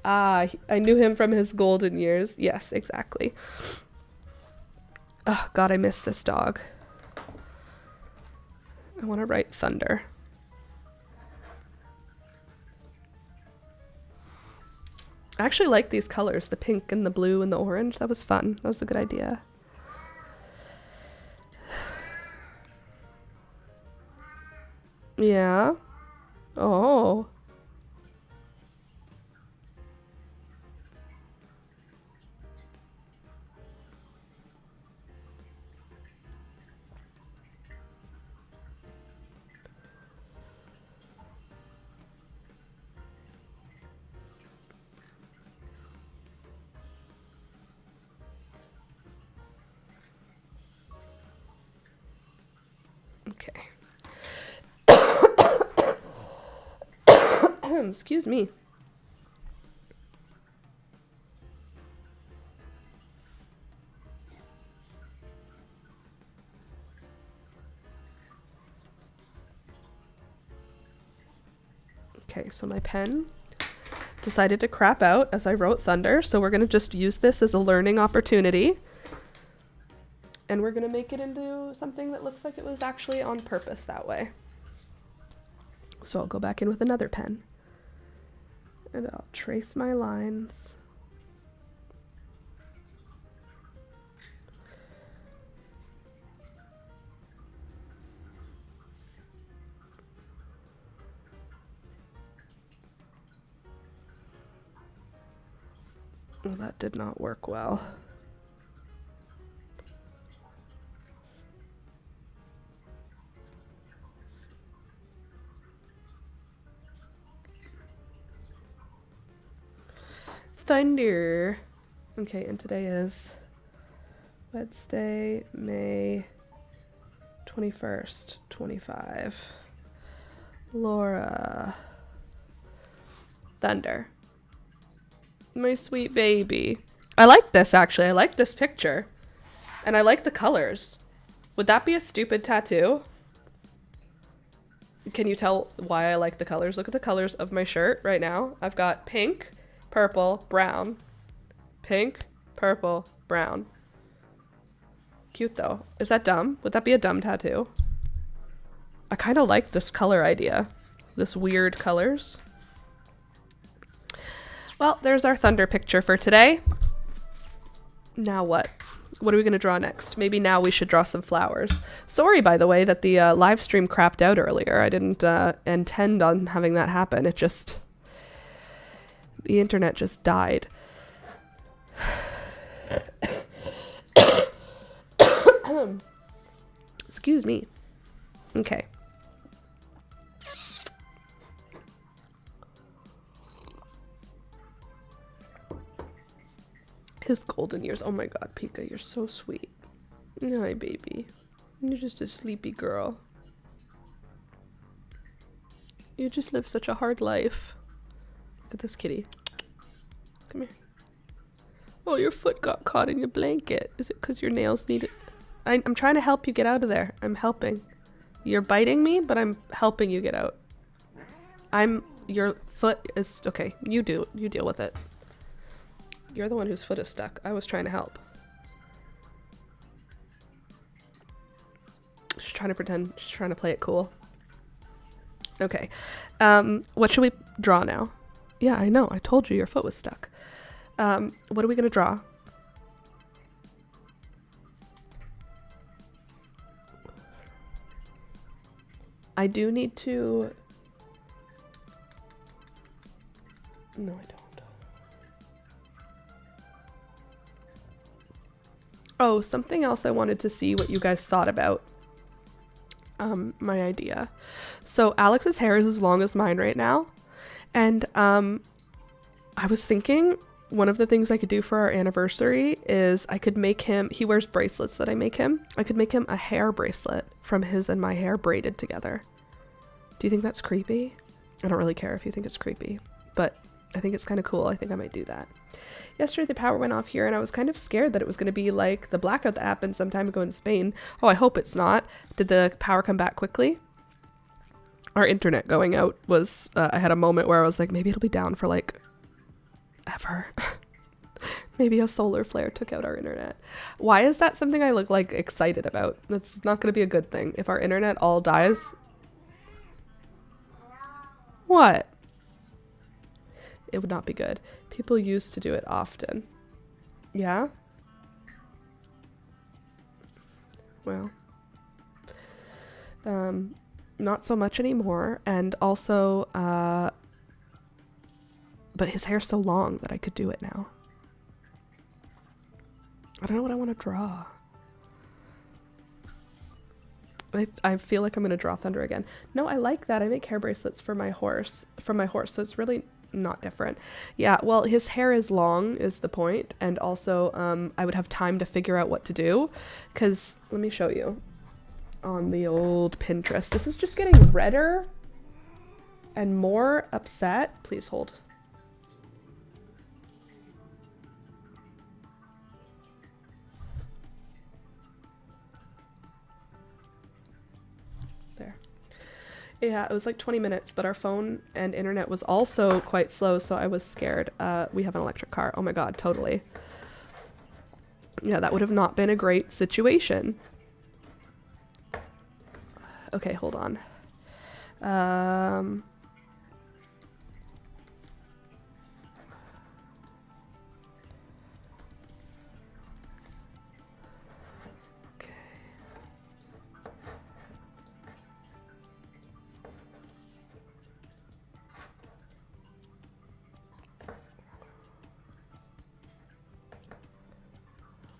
I knew him from his golden years. Yes, exactly. Oh, God, I miss this dog. I want to write Thunder. I actually like these colors, the pink and the blue and the orange. That was fun. That was a good idea. Yeah. Oh. Okay. Excuse me. Okay, so my pen decided to crap out as I wrote Thunder, so we're going to just use this as a learning opportunity. And we're going to make it into something that looks like it was actually on purpose that way. So I'll go back in with another pen. And I'll trace my lines. Well, that did not work well. Thunder. Okay, and today is Wednesday, May 21st, 25. Laura. Thunder. My sweet baby. I like this, actually. I like this picture. And I like the colors. Would that be a stupid tattoo? Can you tell why I like the colors? Look at the colors of my shirt right now. I've got pink, purple, brown. Pink, purple, brown. Cute though. Is that dumb? Would that be a dumb tattoo? I kind of like this color idea. This weird colors. Well, there's our Thunder picture for today. Now what? What are we going to draw next? Maybe now we should draw some flowers. Sorry, by the way, that the live stream crapped out earlier. I didn't intend on having that happen. It just... The internet just died. Excuse me. Okay. His golden years. Oh my god, Pika, you're so sweet. Hi, baby. You're just a sleepy girl. You just live such a hard life. Look at this kitty. Come here. Oh, your foot got caught in your blanket. Is it because your nails need it? I'm trying to help you get out of there. I'm helping. You're biting me, but I'm helping you get out. Your foot is... Okay, you deal with it. You're the one whose foot is stuck. I was trying to help. She's trying to pretend. She's trying to play it cool. Okay. What should we draw now? Yeah, I know. I told you your foot was stuck. What are we going to draw? I do need to... No, I don't. Oh, something else I wanted to see what you guys thought about my idea. So Alex's hair is as long as mine right now. And I was thinking one of the things I could do for our anniversary is I could make him, he wears bracelets that I make him. I could make him a hair bracelet from his and my hair braided together. Do you think that's creepy? I don't really care if you think it's creepy, but I think it's kind of cool. I think I might do that. Yesterday the power went off here and I was kind of scared that it was going to be like the blackout that happened some time ago in Spain. Oh, I hope it's not. Did the power come back quickly? Our internet going out was, I had a moment where I was like, maybe it'll be down for like ever. Maybe a solar flare took out our internet. Why is that something I look like excited about? That's not going to be a good thing. If our internet all dies. What? It would not be good. People used to do it often. Yeah? Well. Not so much anymore. And also, but his hair's so long that I could do it now. I don't know what I want to draw. I feel like I'm going to draw thunder again. No, I like that. I make hair bracelets for my horse, so it's really not different. Yeah, well, his hair is long is the point, and also I would have time to figure out what to do, because let me show you on the old Pinterest. This is just getting redder and more upset. Please hold. Yeah, it was like 20 minutes, but our phone and internet was also quite slow, so I was scared. We have an electric car. Oh my god, totally. Yeah, that would have not been a great situation. Okay, hold on.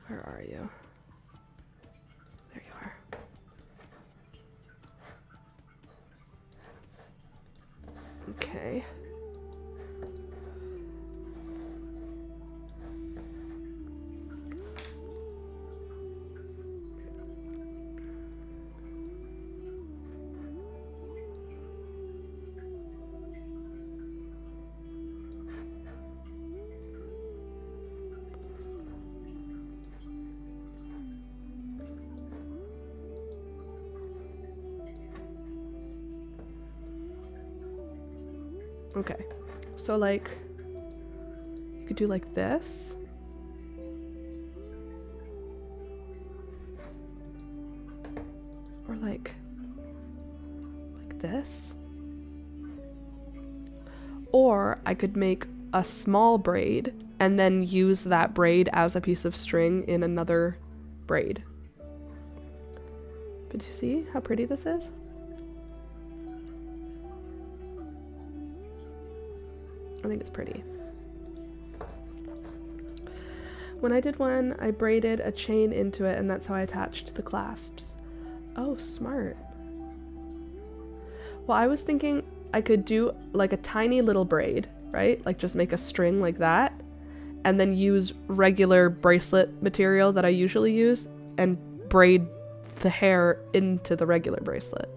Where are you? There you are. Okay. Okay, so like, you could do like this. Or like this. Or I could make a small braid and then use that braid as a piece of string in another braid. But you see how pretty this is? I think it's pretty. When I did one, I braided a chain into it, and that's how I attached the clasps. Oh, smart. Well, I was thinking I could do like a tiny little braid, right? Like just make a string like that, and then use regular bracelet material that I usually use and braid the hair into the regular bracelet.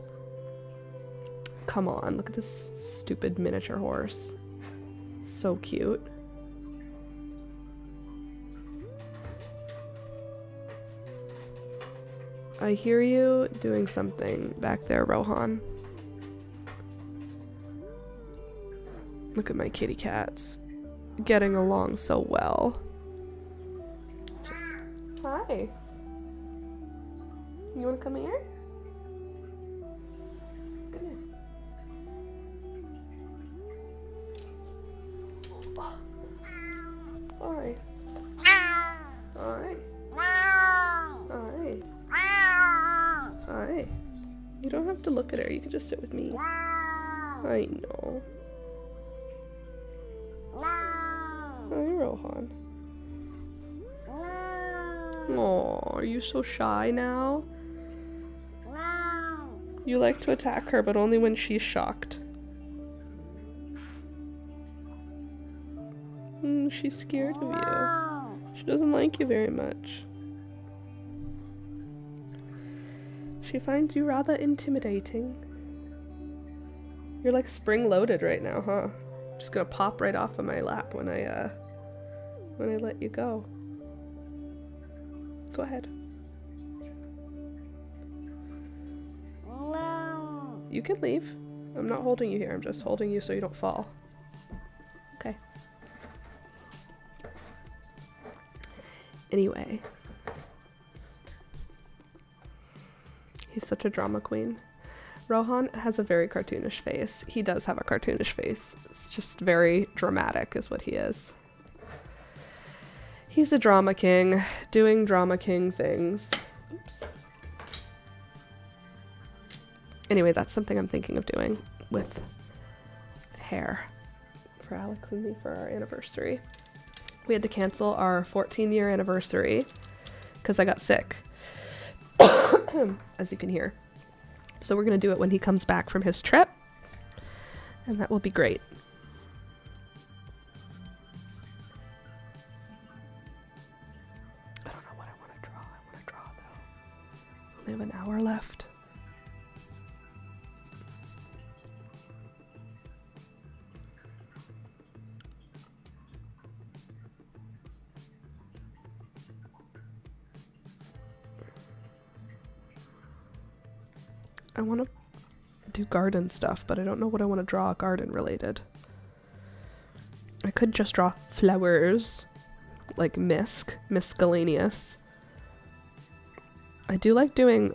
Come on, look at this stupid miniature horse. So cute. I hear you doing something back there, Rohan. Look at my kitty cats. Getting along so well. Hi. You wanna come here? Come here. Alright. Alright. Alright. Hi. You don't have to look at her, you can just sit with me. I know. Hi, Rohan. Aw, are you so shy now? You like to attack her, but only when she's shocked. She's scared of you. She doesn't like you very much. She finds you rather intimidating. You're like spring-loaded right now, huh? Just gonna pop right off of my lap when I let you go. Go ahead. You can leave. I'm not holding you here. I'm just holding you so you don't fall. Okay. Anyway. He's such a drama queen. Rohan has a very cartoonish face. He does have a cartoonish face. It's just very dramatic is what he is. He's a drama king, doing drama king things. Oops. Anyway, that's something I'm thinking of doing with hair for Alex and me for our anniversary. We had to cancel our 14-year anniversary because I got sick, as you can hear. So we're going to do it when he comes back from his trip, and that will be great. I don't know what I want to draw. I want to draw, though. We have an hour left. I want to do garden stuff, but I don't know what I want to draw garden related. I could just draw flowers, like miscellaneous. I do like doing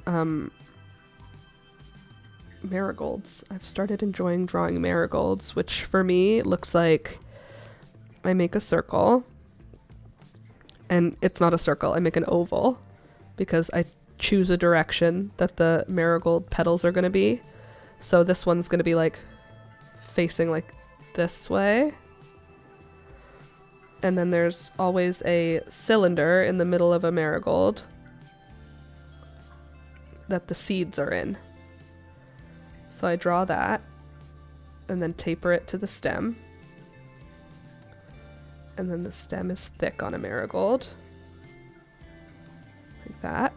marigolds. I've started enjoying drawing marigolds, which for me looks like I make a circle, and it's not a circle, I make an oval, because I choose a direction that the marigold petals are going to be. So this one's going to be like facing like this way. And then there's always a cylinder in the middle of a marigold that the seeds are in. So I draw that and then taper it to the stem. And then the stem is thick on a marigold. Like that.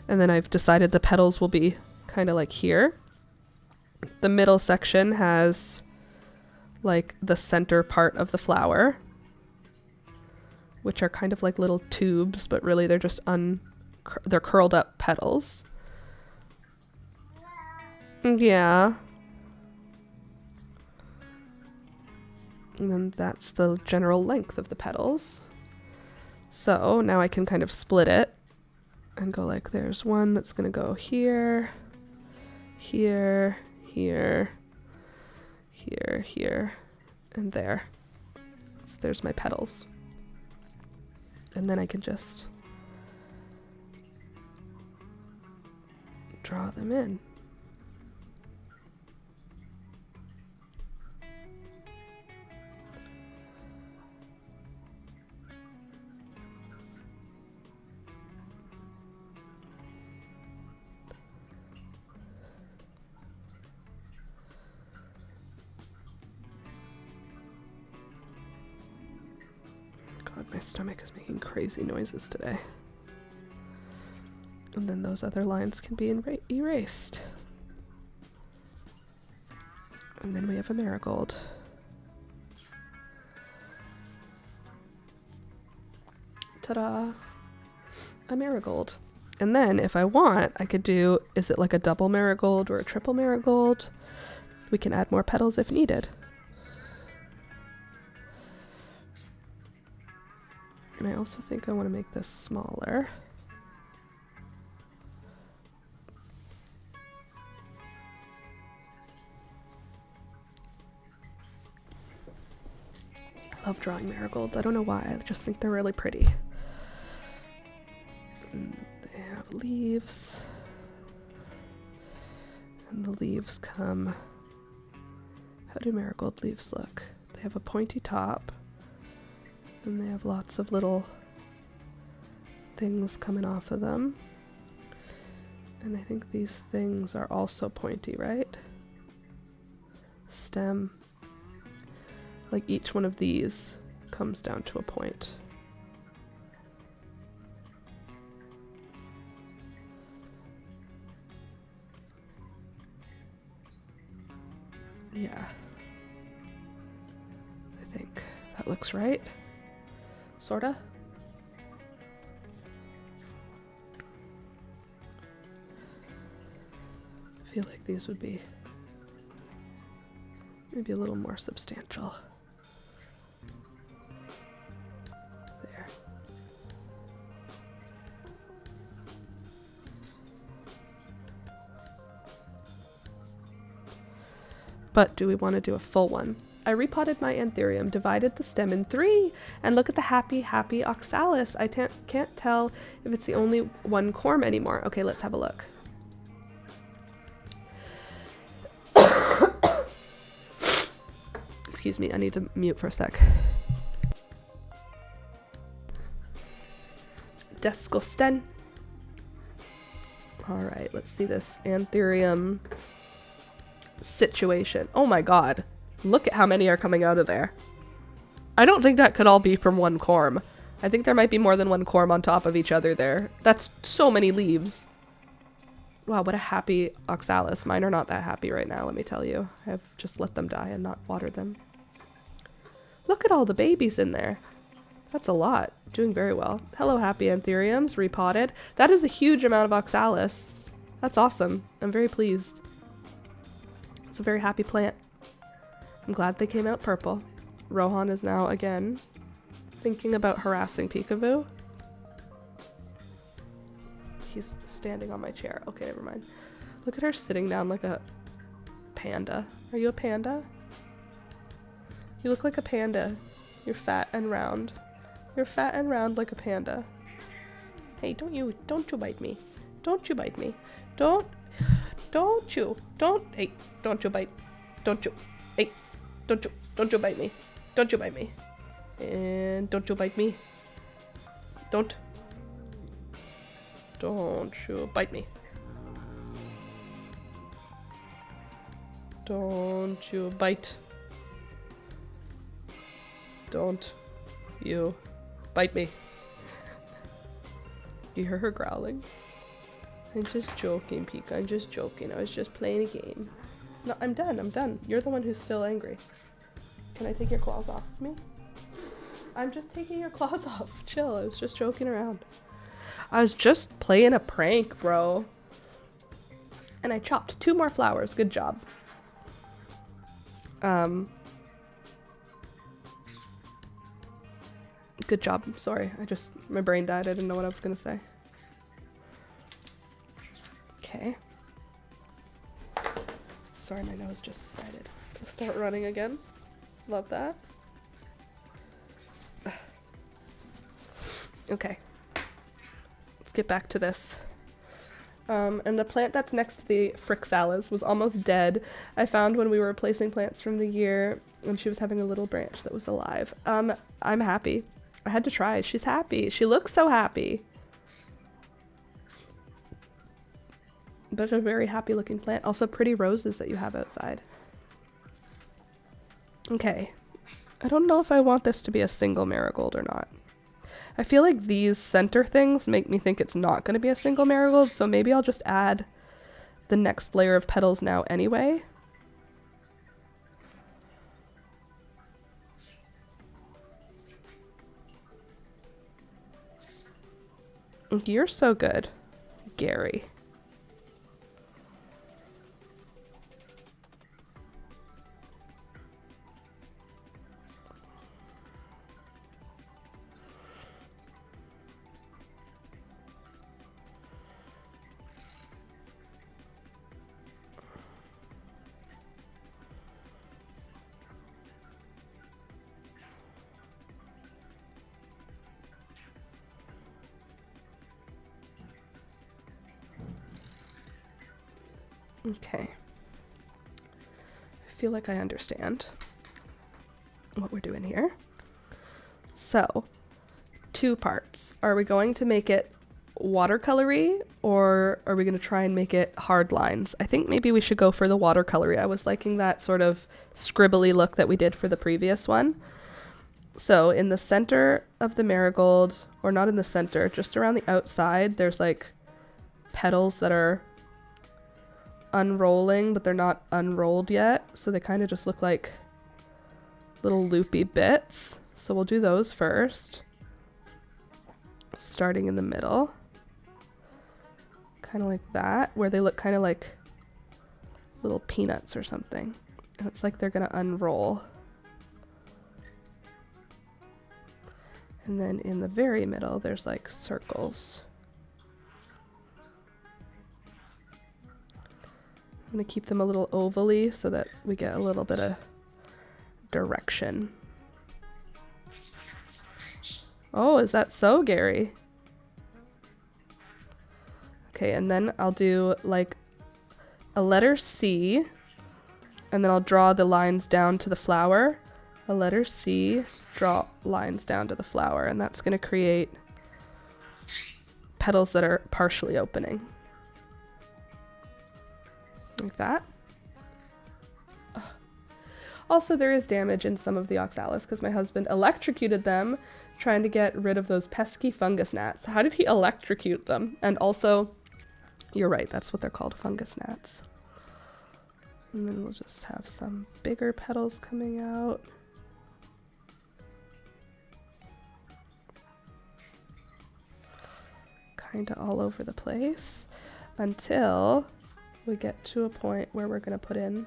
And then I've decided the petals will be kind of like here. The middle section has like the center part of the flower, which are kind of like little tubes, but really they're just they're curled up petals. Yeah. And then that's the general length of the petals. So now I can kind of split it and go like, there's one that's gonna go here, here, here, here, here, and there. So there's my petals. And then I can just draw them in. God, my stomach is making crazy noises today. And then those other lines can be erased. And then we have a marigold. Ta-da! A marigold. And then if I want, I could do, is it like a double marigold or a triple marigold? We can add more petals if needed. And I also think I want to make this smaller. I love drawing marigolds. I don't know why. I just think they're really pretty. And they have leaves. And the leaves come... How do marigold leaves look? They have a pointy top. And they have lots of little things coming off of them. And I think these things are also pointy, right? Stem. Like each one of these comes down to a point. Yeah. I think that looks right. Sorta. I feel like these would be maybe a little more substantial. There. But do we want to do a full one? I repotted my anthurium, divided the stem in 3, and look at the happy oxalis. I can't tell if it's the only one corm anymore. Okay, let's have a look. Excuse me, I need to mute for a sec. Disgusting. Alright, let's see this anthurium situation. Oh my god. Look at how many are coming out of there. I don't think that could all be from one corm. I think there might be more than one corm on top of each other there. That's so many leaves. Wow, what a happy oxalis. Mine are not that happy right now, let me tell you. I've just let them die and not watered them. Look at all the babies in there. That's a lot. Doing very well. Hello, happy anthuriums. Repotted. That is a huge amount of oxalis. That's awesome. I'm very pleased. It's a very happy plant. I'm glad they came out purple. Rohan is now, again, thinking about harassing Peekaboo. He's standing on my chair. Okay, never mind. Look at her sitting down like a panda. Are you a panda? You look like a panda. You're fat and round. You're fat and round like a panda. Hey, don't you bite me. Don't you bite me. Don't you bite. Don't you. Hey, don't you bite me. Don't you bite me. And don't you bite me. Don't you bite me. Don't you bite. Don't you bite me. You hear her growling? I'm just joking, Pika. I'm just joking. I was just playing a game. No, I'm done. You're the one who's still angry. Can I take your claws off of me? I'm just taking your claws off. Chill. I was just joking around. I was just playing a prank, bro. And I chopped 2 more flowers. Good job. Good job. Sorry. My brain died. I didn't know what I was gonna say. Okay. Sorry, my nose just decided to start running again. Love that. Okay. Let's get back to this. And the plant that's next to the Phrixalis was almost dead. I found when we were replacing plants from the year, and she was having a little branch that was alive. I'm happy. I had to try. She's happy. She looks so happy. But a very happy looking plant. Also pretty roses that you have outside. Okay. I don't know if I want this to be a single marigold or not. I feel like these center things make me think it's not going to be a single marigold, so maybe I'll just add the next layer of petals now anyway. You're so good, Gary. Okay. I feel like I understand what we're doing here. So, 2 parts. Are we going to make it watercolory, or are we going to try and make it hard lines? I think maybe we should go for the watercolory. I was liking that sort of scribbly look that we did for the previous one. So in the center of the marigold, or not in the center, just around the outside, there's like petals that are unrolling, but they're not unrolled yet, so they kind of just look like little loopy bits. So we'll do those first, starting in the middle, kind of like that, where they look kind of like little peanuts or something, and it's like they're gonna unroll. And then in the very middle there's like circles. I'm going to keep them a little ovally so that we get a little bit of direction. Oh, is that so, Gary? Okay, and then I'll do like a letter C, and then I'll draw the lines down to the flower. A letter C, draw lines down to the flower, and that's going to create petals that are partially opening. Like that. Also, there is damage in some of the oxalis because my husband electrocuted them trying to get rid of those pesky fungus gnats. How did he electrocute them? And also, you're right, that's what they're called, fungus gnats. And then we'll just have some bigger petals coming out. Kind of all over the place until we get to a point where we're going to put in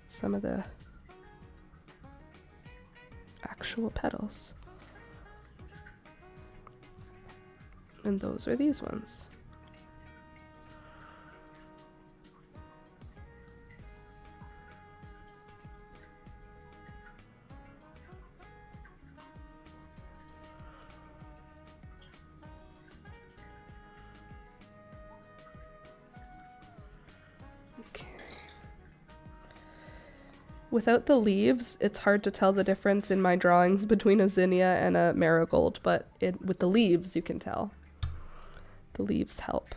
some of the actual petals. And those are these ones. Without the leaves, it's hard to tell the difference in my drawings between a zinnia and a marigold, but with the leaves you can tell. The leaves help.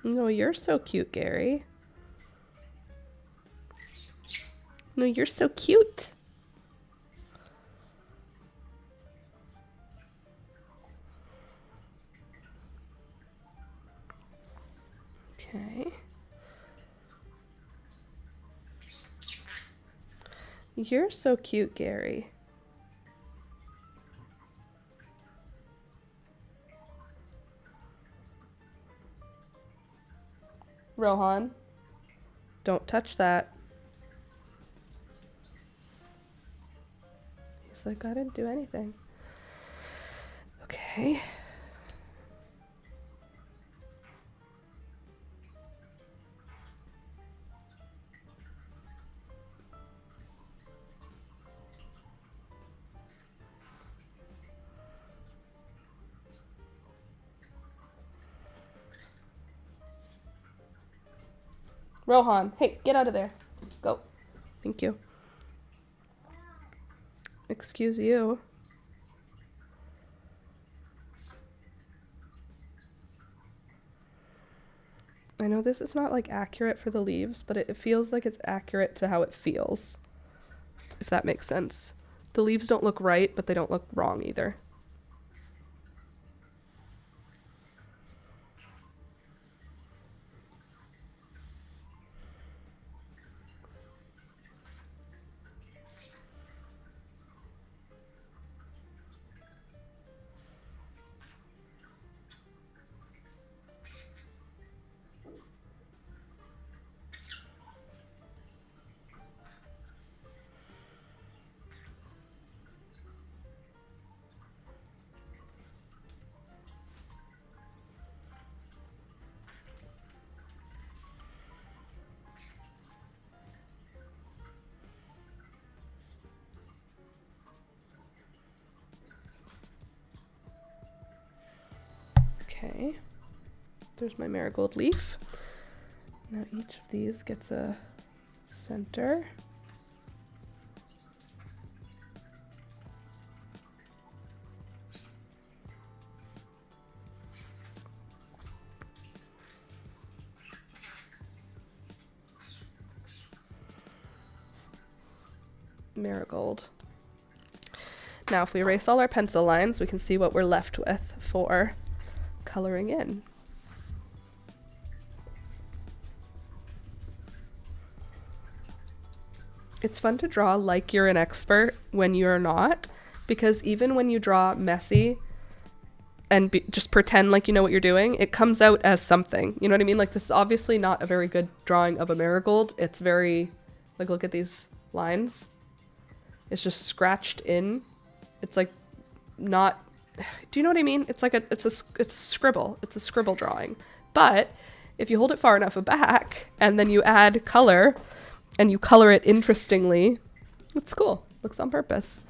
No, you're so cute, Gary. No, you're so cute. Okay. You're so cute, Gary. Rohan, don't touch that. He's like, I didn't do anything. Okay. Rohan, hey, get out of there. Go. Thank you. Excuse you. I know this is not like accurate for the leaves, but it feels like it's accurate to how it feels, if that makes sense. The leaves don't look right, but they don't look wrong either. Okay, there's my marigold leaf. Now each of these gets a center. Marigold. Now if we erase all our pencil lines, we can see what we're left with for coloring in. It's fun to draw like you're an expert when you're not, because even when you draw messy and just pretend like you know what you're doing, it comes out as something. You know what I mean? Like, this is obviously not a very good drawing of a marigold. It's very, like, look at these lines. It's just scratched in. It's like not, do you know what I mean? It's like it's a scribble. It's a scribble drawing. But if you hold it far enough back and then you add color and you color it interestingly, it's cool. Looks on purpose.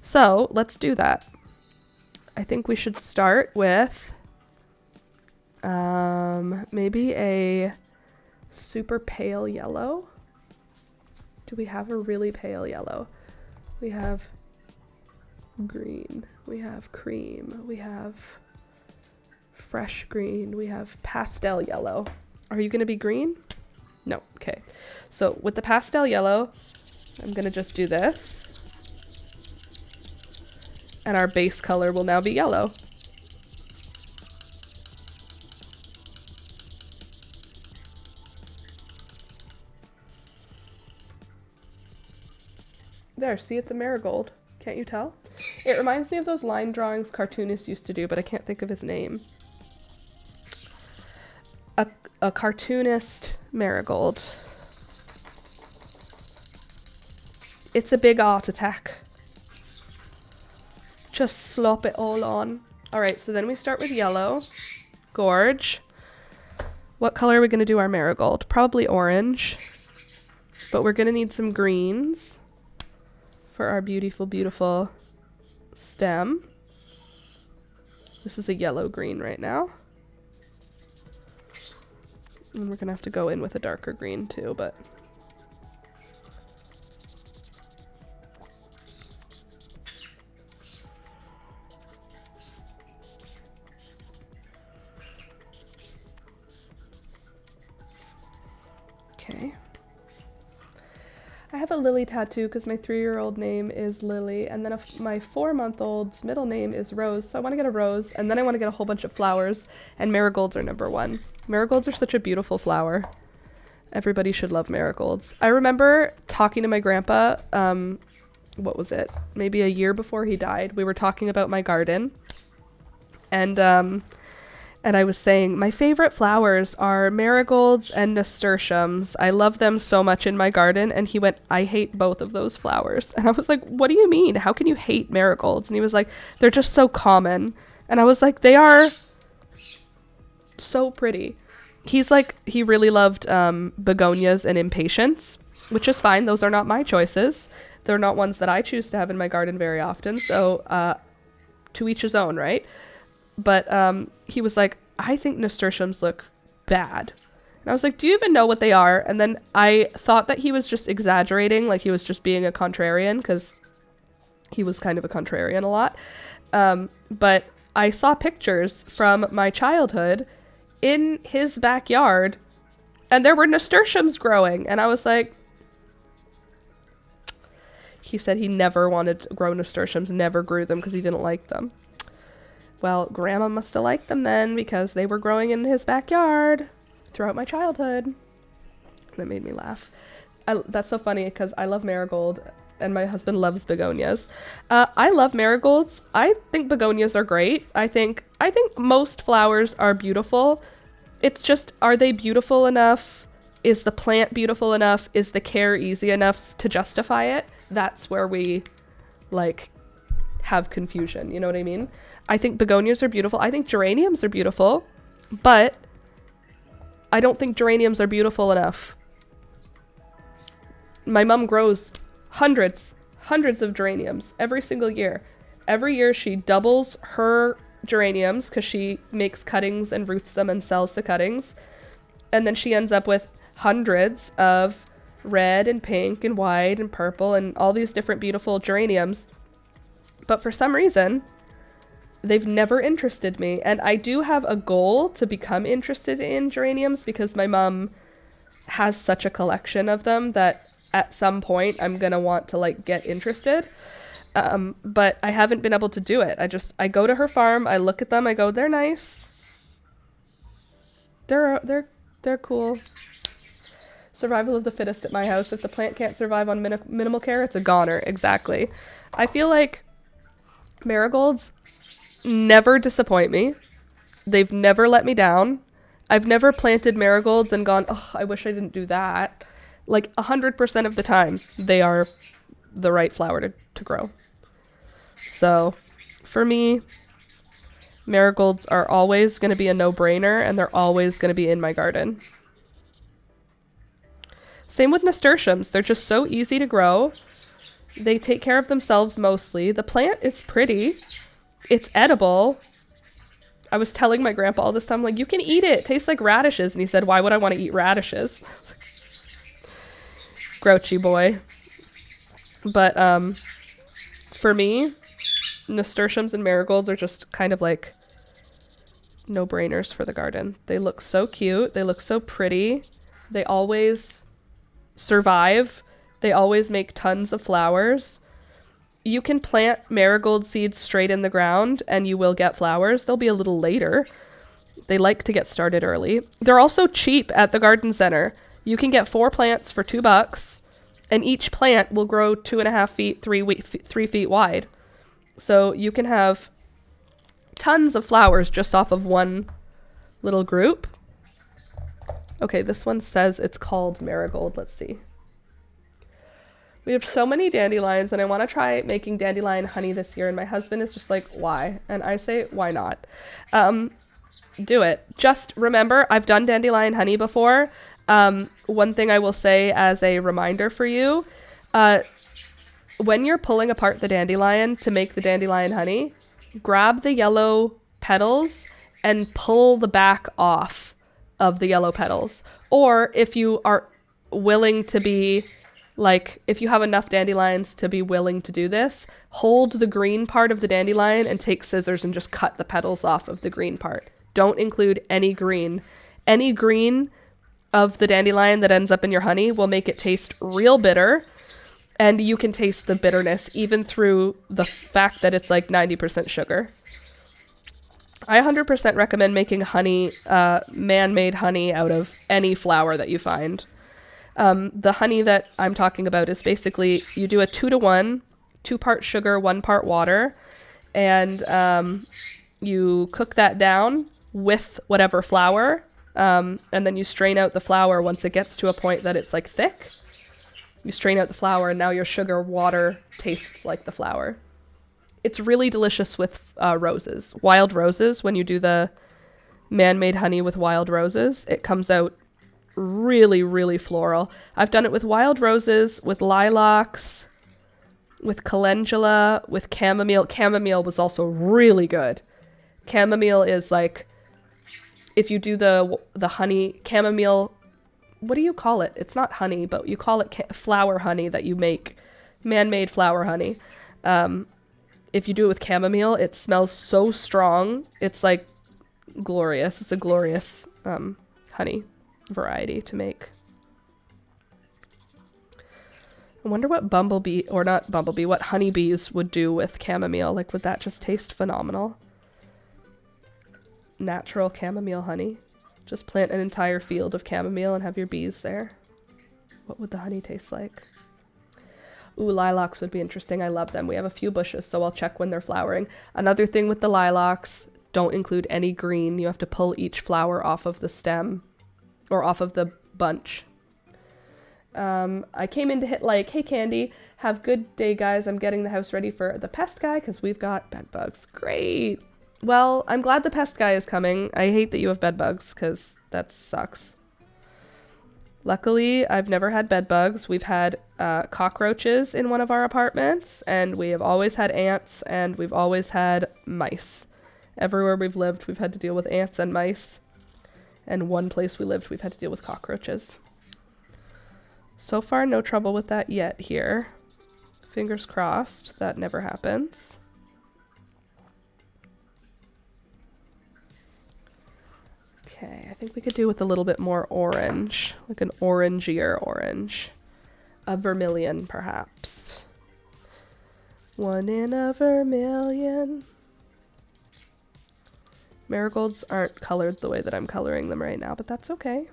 So let's do that. I think we should start with maybe a super pale yellow. Do we have a really pale yellow? We have green, we have cream, we have fresh green, we have pastel yellow. Are you gonna be green? No, okay. So with the pastel yellow, I'm gonna just do this. And our base color will now be yellow. There, see, it's a marigold. Can't you tell? It reminds me of those line drawings cartoonists used to do, but I can't think of his name. A cartoonist marigold. It's a big art attack. Just slop it all on. All right, so then we start with yellow. Gorge. What color are we going to do our marigold? Probably orange. But we're going to need some greens for our beautiful, beautiful stem. This is a yellow-green right now. And we're going to have to go in with a darker green too, but... Okay. I have a Lily tattoo because my 3-year-old name is Lily, and then my 4-month-old's middle name is Rose, so I want to get a rose, and then I want to get a whole bunch of flowers, and marigolds are number 1. Marigolds are such a beautiful flower. Everybody should love marigolds. I remember talking to my grandpa, what was it? Maybe a year before he died. We were talking about my garden. And I was saying, my favorite flowers are marigolds and nasturtiums. I love them so much in my garden. And he went, I hate both of those flowers. And I was like, what do you mean? How can you hate marigolds? And he was like, they're just so common. And I was like, they are so pretty. He's like, he really loved begonias and impatiens, which is fine. Those are not my choices. They're not ones that I choose to have in my garden very often. So to each his own, right? But he was like, I think nasturtiums look bad. And I was like, do you even know what they are? And then I thought that he was just exaggerating, like he was just being a contrarian, because he was kind of a contrarian a lot. But I saw pictures from my childhood in his backyard, and there were nasturtiums growing. And I was like, he said he never wanted to grow nasturtiums, never grew them because he didn't like them. Well, Grandma must have liked them then, because they were growing in his backyard throughout my childhood. That made me laugh. That's so funny, because I love marigold, and my husband loves begonias. I love marigolds. I think begonias are great. I think most flowers are beautiful. It's just, are they beautiful enough? Is the plant beautiful enough? Is the care easy enough to justify it? That's where we, like, have confusion, you know what I mean? I think begonias are beautiful. I think geraniums are beautiful, but I don't think geraniums are beautiful enough. My mom grows hundreds of geraniums every single year. Every year she doubles her geraniums because she makes cuttings and roots them and sells the cuttings. And then she ends up with hundreds of red and pink and white and purple and all these different beautiful geraniums. But for some reason, they've never interested me. And I do have a goal to become interested in geraniums because my mom has such a collection of them that at some point I'm going to want to like get interested. But I haven't been able to do it. I go to her farm, I look at them, I go, they're nice. They're cool. Survival of the fittest at my house. If the plant can't survive on minimal care, it's a goner. Exactly. I feel like marigolds never disappoint me. They've never let me down. I've never planted marigolds and gone, oh, I wish I didn't do that. Like 100% of the time, they are the right flower to grow. So for me, marigolds are always going to be a no-brainer, and they're always going to be in my garden. Same with nasturtiums. They're just so easy to grow. They take care of themselves mostly. The plant is pretty. It's edible. I was telling my grandpa all this time, like, you can eat it. It tastes like radishes. And he said, why would I want to eat radishes? Grouchy boy. But for me, nasturtiums and marigolds are just kind of like no-brainers for the garden. They look so cute. They look so pretty. They always survive. They always make tons of flowers. You can plant marigold seeds straight in the ground and you will get flowers. They'll be a little later. They like to get started early. They're also cheap at the garden center. You can get 4 plants for $2, and each plant will grow 2.5 feet, 3 feet wide. So you can have tons of flowers just off of one little group. Okay, this one says it's called marigold. Let's see. We have so many dandelions, and I want to try making dandelion honey this year, and my husband is just like, why? And I say, why not? Do it. Just remember, I've done dandelion honey before. One thing I will say as a reminder for you, when you're pulling apart the dandelion to make the dandelion honey, grab the yellow petals and pull the back off of the yellow petals. Or if you are willing to be, like, if you have enough dandelions to be willing to do this, hold the green part of the dandelion and take scissors and just cut the petals off of the green part. Don't include any green. Any green of the dandelion that ends up in your honey will make it taste real bitter, and you can taste the bitterness even through the fact that it's like 90% sugar. I 100% recommend making honey, man-made honey out of any flower that you find. The honey that I'm talking about is basically you do a 2-to-1, 2-part sugar, 1-part water, and you cook that down with whatever flour, and then you strain out the flour once it gets to a point that it's like thick. You strain out the flour, and now your sugar water tastes like the flour. It's really delicious with roses. Wild roses, when you do the man-made honey with wild roses, it comes out really, really floral. I've done it with wild roses, with lilacs, with calendula, with chamomile. Chamomile was also really good. Chamomile is like, if you do the honey, chamomile, what do you call it? It's not honey, but you call it flower honey that you make, man-made flower honey. If you do it with chamomile, it smells so strong. It's like glorious. It's a glorious honey variety to make. I wonder what what honeybees would do with chamomile. Like, would that just taste phenomenal? Natural chamomile honey. Just plant an entire field of chamomile and have your bees there. What would the honey taste like? Ooh, lilacs would be interesting. I love them. We have a few bushes, so I'll check when they're flowering. Another thing with the lilacs, don't include any green. You have to pull each flower off of the stem or off of the bunch. I came in to hit like, hey Candy, have good day guys. I'm getting the house ready for the pest guy because we've got bed bugs. Great. Well, I'm glad the pest guy is coming. I hate that you have bed bugs because that sucks. Luckily, I've never had bed bugs. We've had cockroaches in one of our apartments, and we have always had ants, and we've always had mice. Everywhere we've lived, we've had to deal with ants and mice. And one place we lived, we've had to deal with cockroaches. So far, no trouble with that yet here. Fingers crossed that never happens. Okay, I think we could do with a little bit more orange, like an orangier orange. A vermilion, perhaps. 1 in a vermilion. Marigolds aren't colored the way that I'm coloring them right now, but that's okay.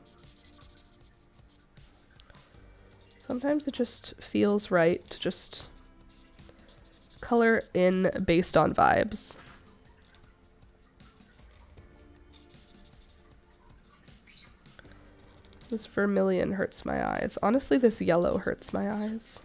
Sometimes it just feels right to just color in based on vibes. This vermilion hurts my eyes. Honestly, this yellow hurts my eyes.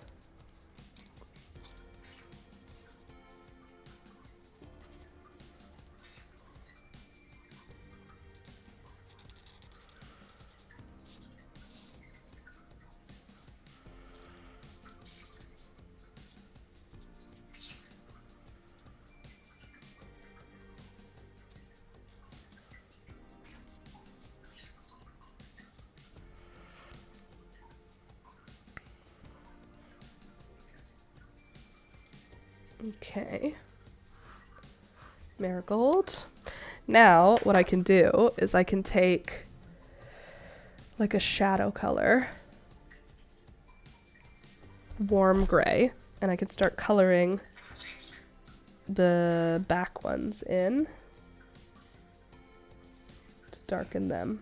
Okay. Marigold. Now, what I can do is I can take like a shadow color, warm gray, and I can start coloring the back ones in to darken them.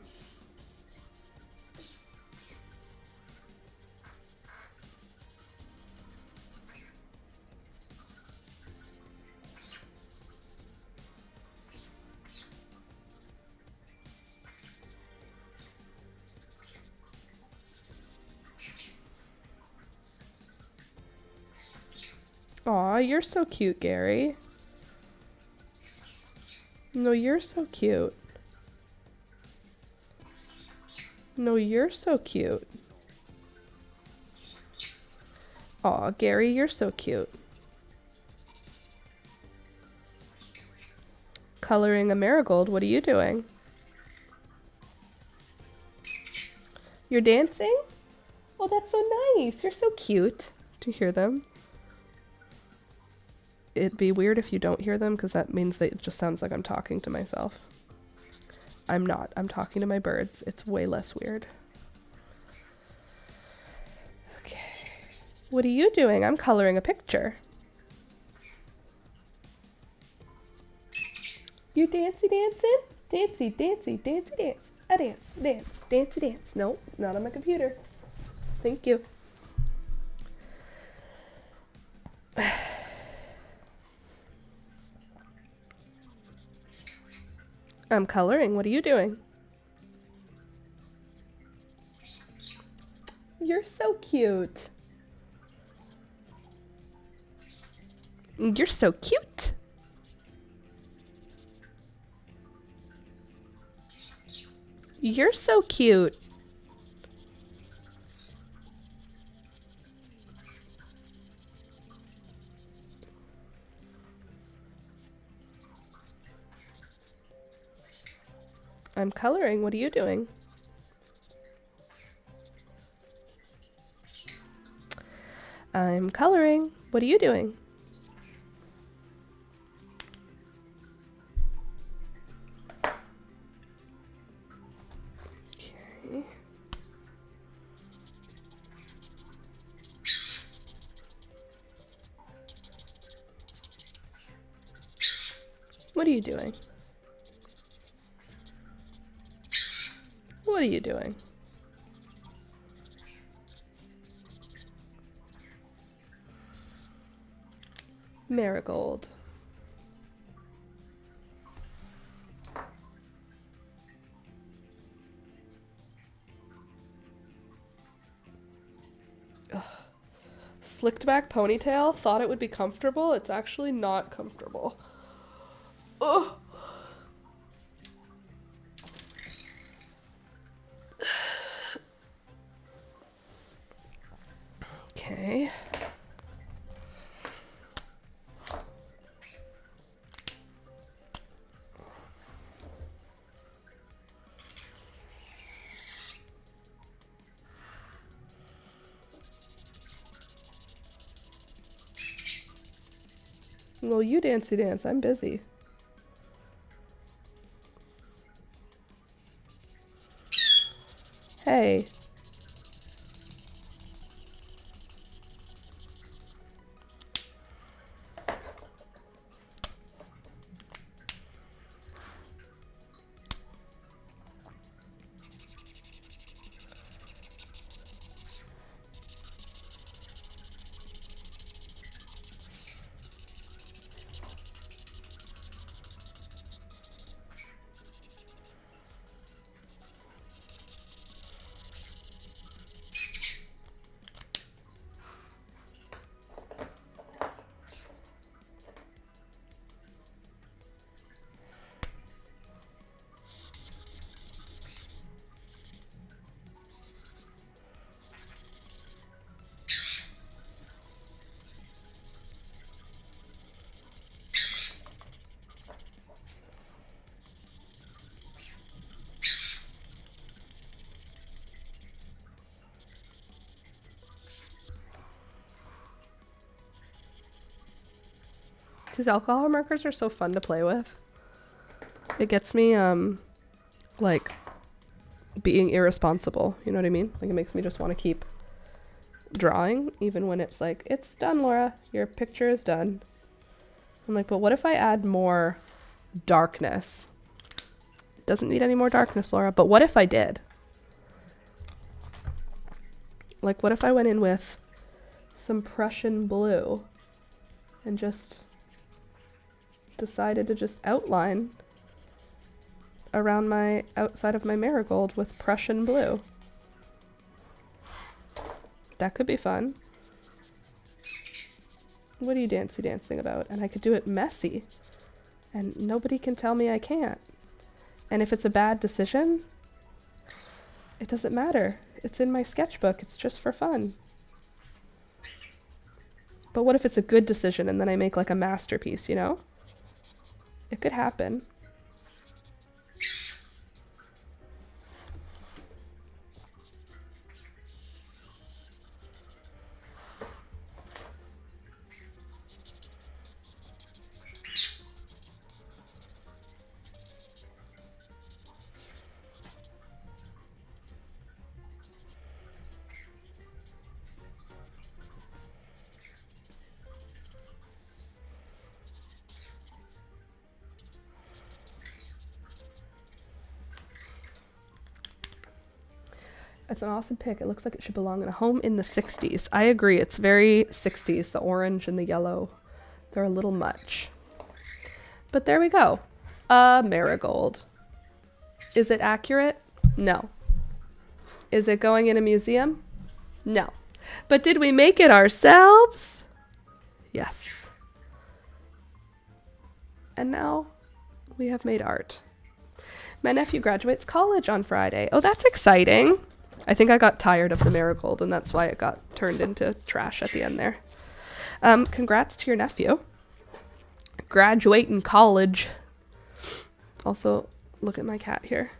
Aw, you're so cute, Gary. No, you're so cute. No, you're so cute. Aw, Gary, you're so cute. Coloring a marigold, what are you doing? You're dancing? Oh, that's so nice. You're so cute. Do you hear them? It'd be weird if you don't hear them, because that means that it just sounds like I'm talking to myself. I'm not. I'm talking to my birds. It's way less weird. Okay. What are you doing? I'm coloring a picture. You dancing? Dancey, dancey, dancey, dance. A dance, dance, dancey, dance. No, not on my computer. Thank you. I'm coloring. What are you doing? You're so cute. You're so cute. You're so cute. I'm coloring. What are you doing? I'm coloring. What are you doing? Okay. What are you doing? What are you doing? Marigold. Ugh. Slicked back ponytail. Thought it would be comfortable. It's actually not comfortable. Ugh. Okay. Well, you dancey dance. I'm busy. Hey. These alcohol markers are so fun to play with. It gets me, like, being irresponsible. You know what I mean? Like, it makes me just want to keep drawing, even when it's like, it's done, Laura. Your picture is done. I'm like, but what if I add more darkness? It doesn't need any more darkness, Laura. But what if I did? Like, what if I went in with some Prussian blue and just decided to just outline around my outside of my marigold with Prussian blue? That could be fun. What are you dancing about? And I could do it messy, and nobody can tell me I can't. And if it's a bad decision, it doesn't matter. It's in my sketchbook. It's just for fun. But what if it's a good decision and then I make like a masterpiece, you know? It could happen. It's an awesome pick. It looks like it should belong in a home in the 60s. I agree. It's very 60s. The orange and the yellow, they're a little much. But there we go. A marigold. Is it accurate? No. Is it going in a museum? No. But did we make it ourselves? Yes. And now we have made art. My nephew graduates college on Friday. Oh, that's exciting. I think I got tired of the marigold, and that's why it got turned into trash at the end there. Congrats to your nephew. Graduating college. Also, look at my cat here.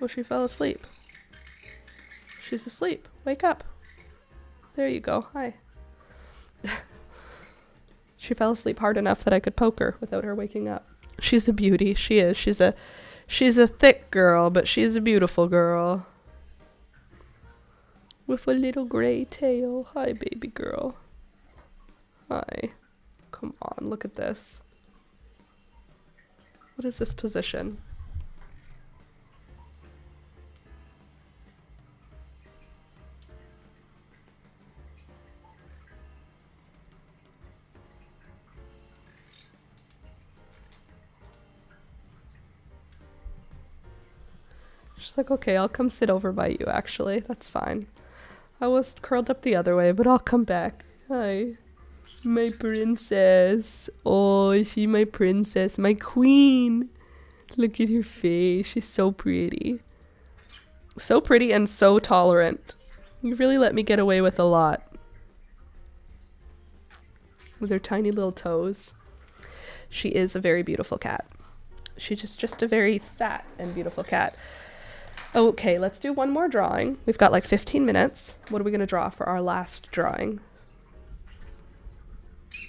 Oh, she fell asleep. She's asleep. Wake up. There you go. Hi. She fell asleep hard enough that I could poke her without her waking up. She's a beauty. She is. She's a thick girl, but she's a beautiful girl. With a little gray tail. Hi, baby girl. Hi. Come on, look at this. What is this position? She's like, okay, I'll come sit over by you, actually. That's fine. I was curled up the other way, but I'll come back. Hi. My princess. Oh, is she my princess? My queen. Look at her face. She's so pretty. So pretty and so tolerant. You really let me get away with a lot. With her tiny little toes. She is a very beautiful cat. She's just a very fat and beautiful cat. Okay, let's do one more drawing. We've got like 15 minutes. What are we going to draw for our last drawing?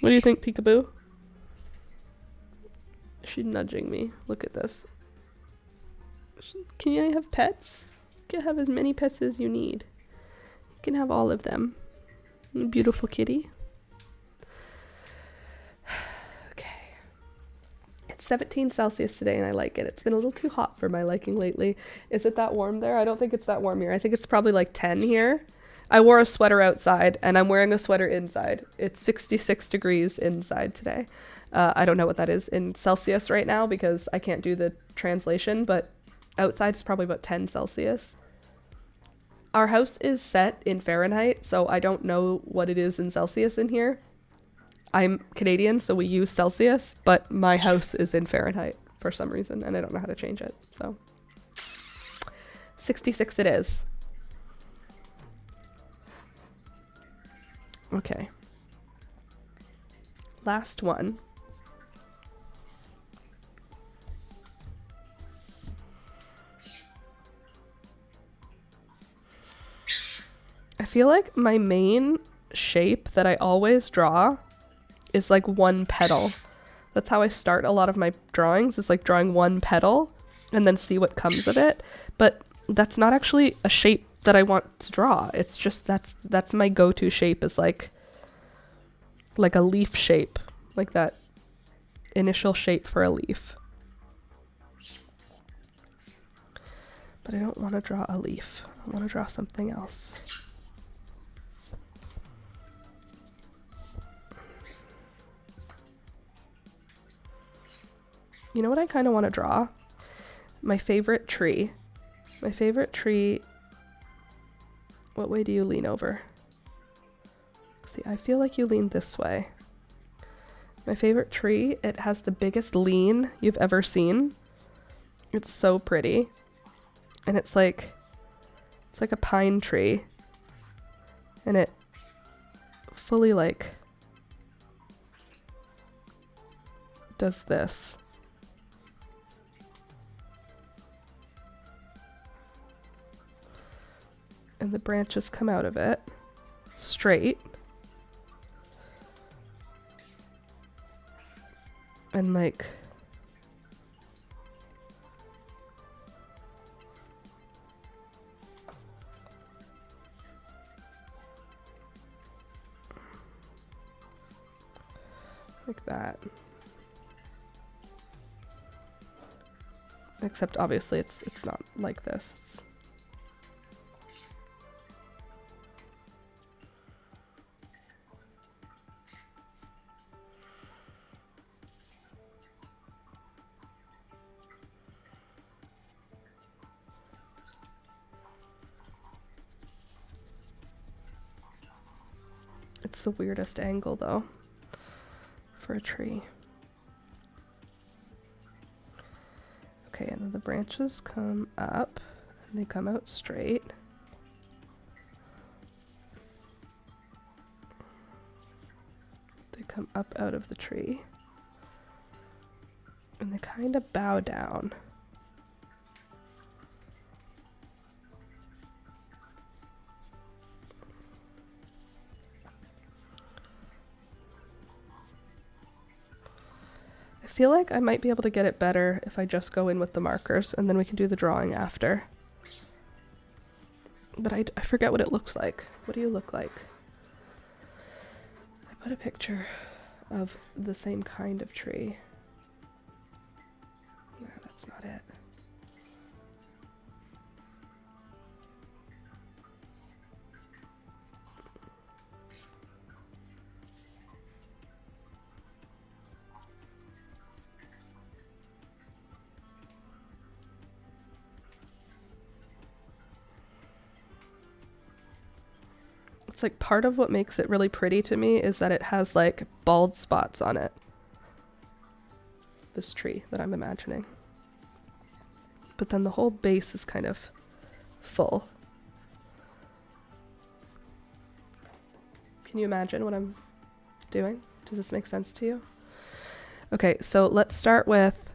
What do you think, Peekaboo? She's nudging me. Look at this. Can you have pets? You can have as many pets as you need. You can have all of them. Beautiful kitty. Okay. It's 17 Celsius today and I like it. It's been a little too hot for my liking lately. Is it that warm there? I don't think it's that warm here. I think it's probably like 10 here. I wore a sweater outside and I'm wearing a sweater inside. It's 66 degrees inside today. I don't know what that is in Celsius right now because I can't do the translation, but outside is probably about 10 Celsius. Our house is set in Fahrenheit, so I don't know what it is in Celsius in here. I'm Canadian, so we use Celsius, but my house is in Fahrenheit for some reason, and I don't know how to change it. So 66 it is. Okay. Last one. I feel like my main shape that I always draw is like one petal. That's how I start a lot of my drawings, is like drawing one petal and then see what comes of it. But that's not actually a shape that I want to draw. It's just that's my go-to shape, is like a leaf shape, like that initial shape for a leaf. But I don't want to draw a leaf. I want to draw something else. You know what I kind of want to draw? My favorite tree. My favorite tree. What way do you lean over? See, I feel like you lean this way. My favorite tree, it has the biggest lean you've ever seen. It's so pretty. And it's like a pine tree. And it fully like does this. And the branches come out of it straight. And like that. Except obviously it's not like this. It's the weirdest angle though for a tree. Okay, and then the branches come up and they come out straight. They come up out of the tree and they kind of bow down. I feel like I might be able to get it better if I just go in with the markers and then we can do the drawing after. But I forget what it looks like. What do you look like? I put a picture of the same kind of tree. No, that's not it. It's like part of what makes it really pretty to me is that it has like bald spots on it. This tree that I'm imagining. But then the whole base is kind of full. Can you imagine what I'm doing? Does this make sense to you? Okay, so let's start with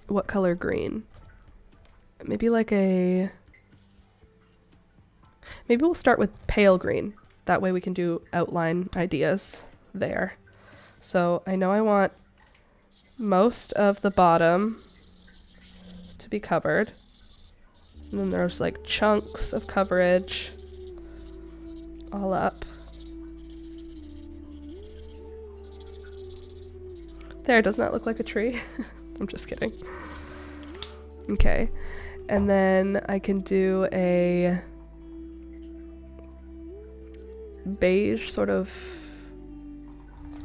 what color green? Maybe like a... Maybe we'll start with pale green. That way we can do outline ideas there. So I know I want most of the bottom to be covered. And then there's like chunks of coverage all up. There, doesn't that look like a tree? I'm just kidding. Okay. And then I can do a beige, sort of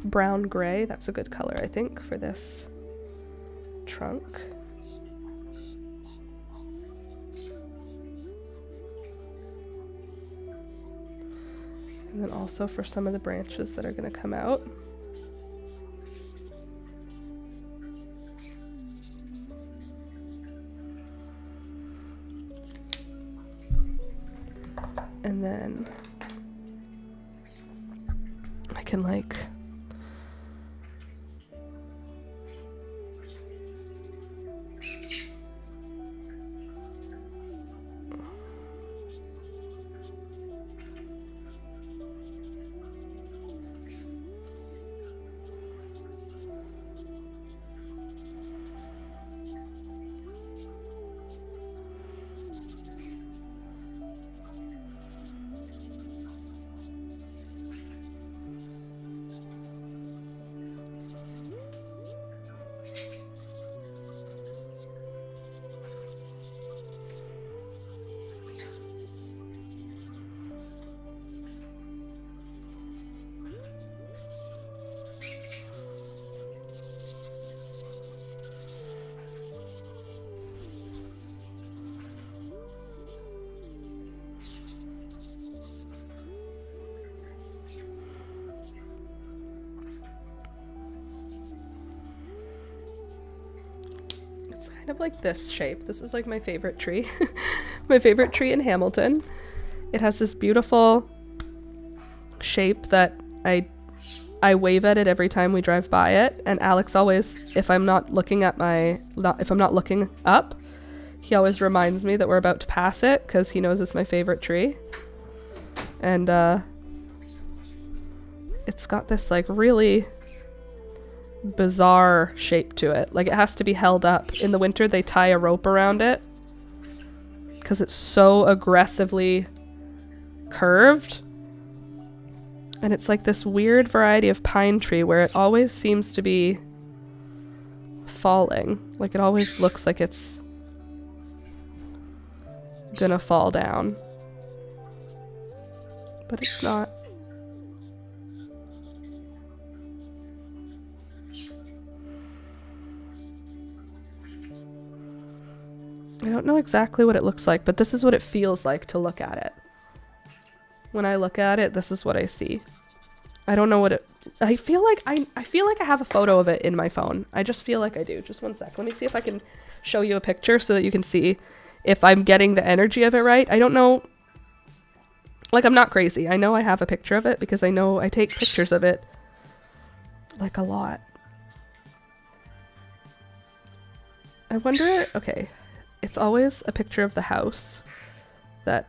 brown gray. That's a good color, I think, for this trunk. And then also for some of the branches that are going to come out. And then I can like kind of like this shape. This is like my favorite tree. My favorite tree in Hamilton. It has this beautiful shape that I wave at it every time we drive by it, and Alex always, if I'm not looking up, he always reminds me that we're about to pass it because he knows it's my favorite tree. And it's got this like really bizarre shape to it. Like it has to be held up. In the winter they tie a rope around it because it's so aggressively curved. And it's like this weird variety of pine tree where it always seems to be falling. Like, it always looks like it's gonna fall down. But it's not. I don't know exactly what it looks like, but this is what it feels like to look at it. When I look at it, this is what I see. I don't know what it... I feel like I have a photo of it in my phone. I just feel like I do. Just one sec. Let me see if I can show you a picture so that you can see if I'm getting the energy of it right. I don't know. Like, I'm not crazy. I know I have a picture of it because I know I take pictures of it like a lot. I wonder... Okay. It's always a picture of the house that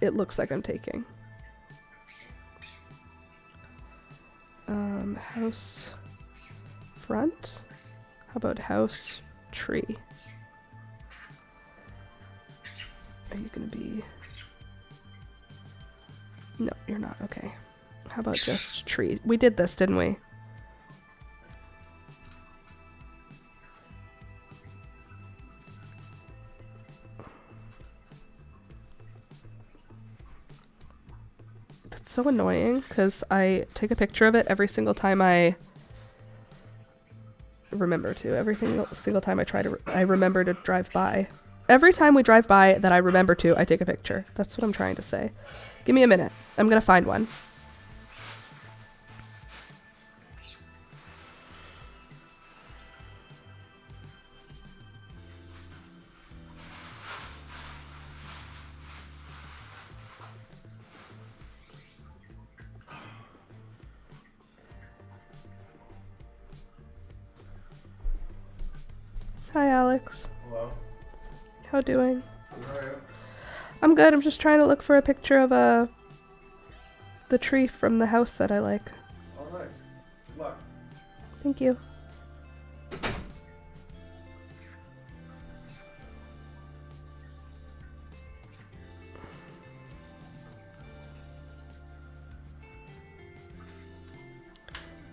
it looks like I'm taking. House front? How about house tree? Are you gonna be... No, you're not. Okay. How about just tree? We did this, didn't we? That's so annoying because I take a picture of it every single time I remember to. Every single time I remember to drive by. Every time we drive by that I remember to, I take a picture. That's what I'm trying to say. Give me a minute. I'm gonna find one. Hi, Alex. Hello. How doing? How are you? I'm good. I'm just trying to look for a picture of the tree from the house that I like. All right. Good luck. Thank you.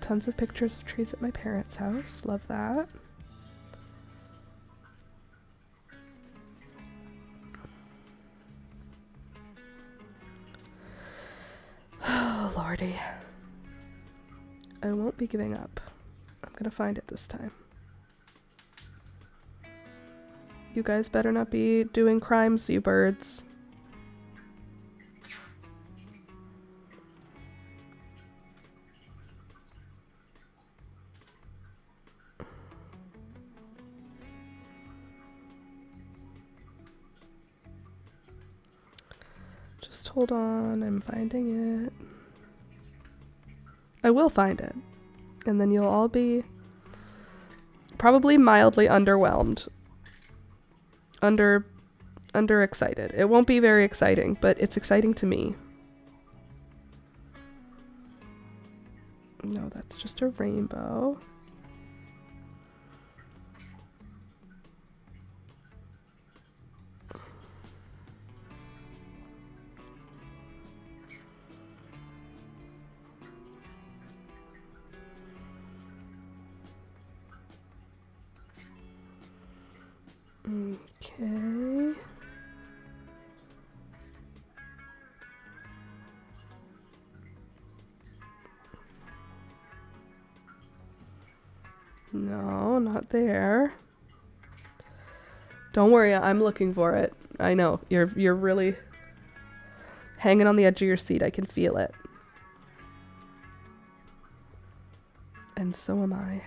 Tons of pictures of trees at my parents' house. Love that. Oh, Lordy. I won't be giving up. I'm gonna find it this time. You guys better not be doing crimes, you birds. Just hold on, I'm finding it. I will find it. And then you'll all be probably mildly underwhelmed. Under excited. It won't be very exciting, but it's exciting to me. No, that's just a rainbow. Okay. No, not there. Don't worry, I'm looking for it. I know. You're really hanging on the edge of your seat. I can feel it. And so am I.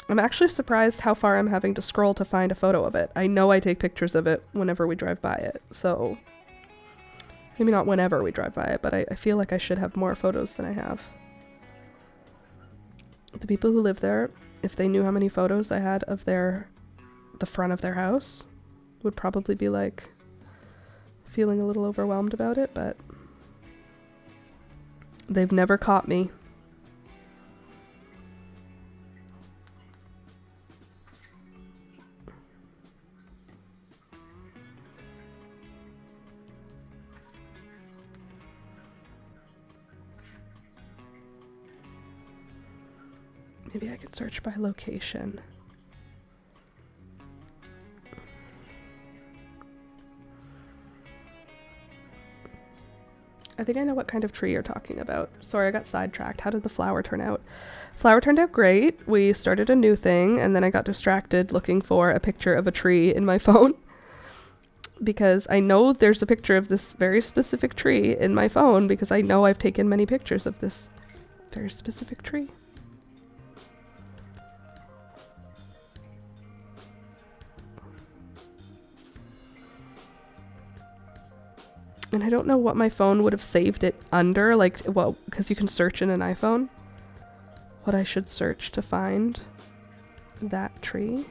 I'm actually surprised how far I'm having to scroll to find a photo of it. I know I take pictures of it whenever we drive by it, so maybe not whenever we drive by it, but I feel like I should have more photos than I have. The people who live there, if they knew how many photos I had of the front of their house, would probably be like feeling a little overwhelmed about it, but they've never caught me. Maybe I can search by location. I think I know what kind of tree you're talking about. Sorry, I got sidetracked. How did the flower turn out? Flower turned out great. We started a new thing, and then I got distracted looking for a picture of a tree in my phone. Because I know there's a picture of this very specific tree in my phone because I know I've taken many pictures of this very specific tree. And I don't know what my phone would have saved it under, like, well, because you can search in an iPhone. What I should search to find that tree.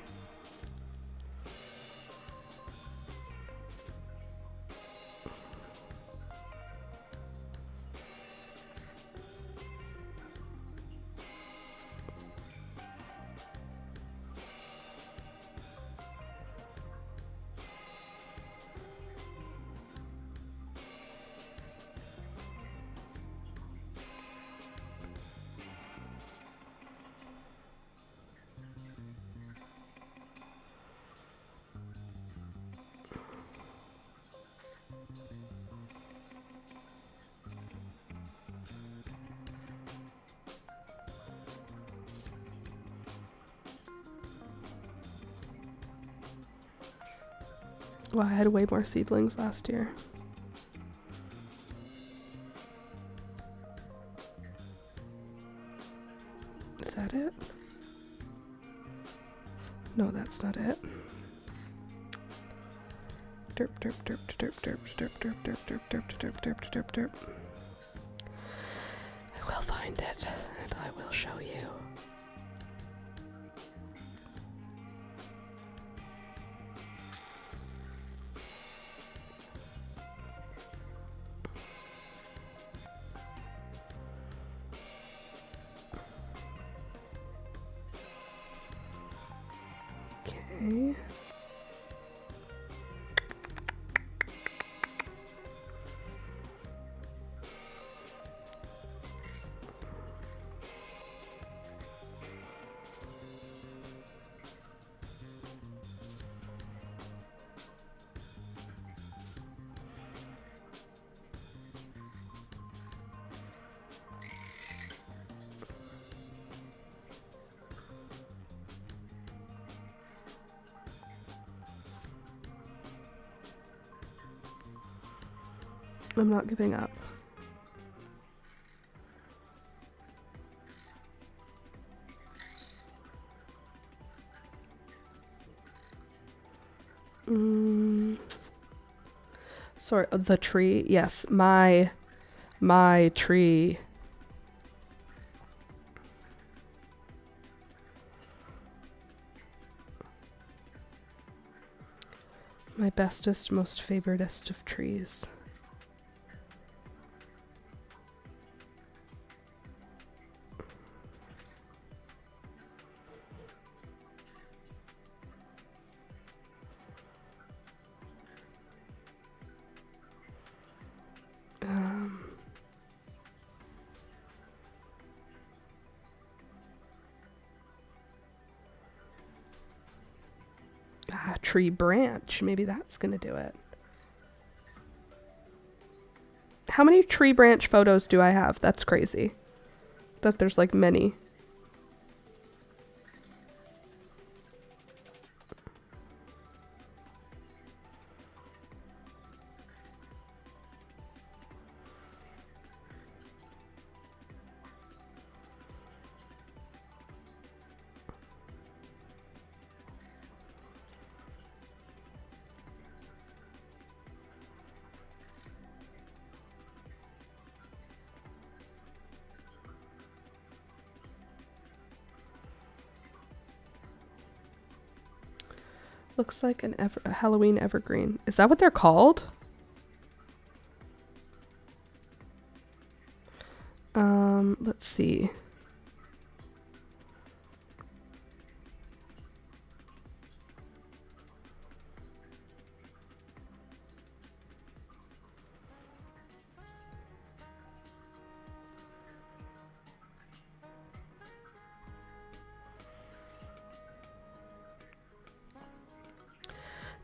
Well, I had way more seedlings last year. Is that it? No, that's not it. Derp, derp, derp, derp, derp, derp, derp, derp, derp, derp, derp, derp, derp, derp. I will find it, and I will show you. Okay. I'm not giving up. Sorry, the tree. Yes, my tree. My bestest, most favoritist of trees. Tree branch. Maybe that's gonna do it. How many tree branch photos do I have? That's crazy. That there's like many. Looks like a Halloween evergreen. Is that what they're called? Let's see.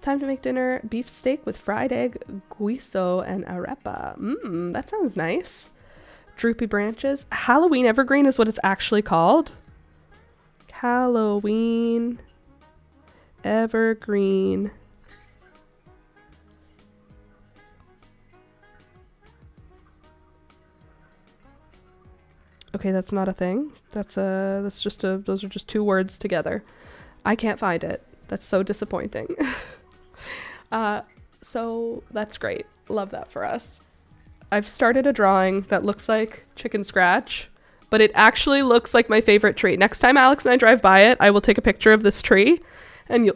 Time to make dinner. Beef steak with fried egg, guiso, and arepa. That sounds nice. Droopy branches. Halloween evergreen is what it's actually called. Halloween evergreen. Okay, that's not a thing. Those are just two words together. I can't find it. That's so disappointing. So that's great. Love that for us. I've started a drawing that looks like chicken scratch, but it actually looks like my favorite tree. Next time Alex and I drive by it, I will take a picture of this tree, and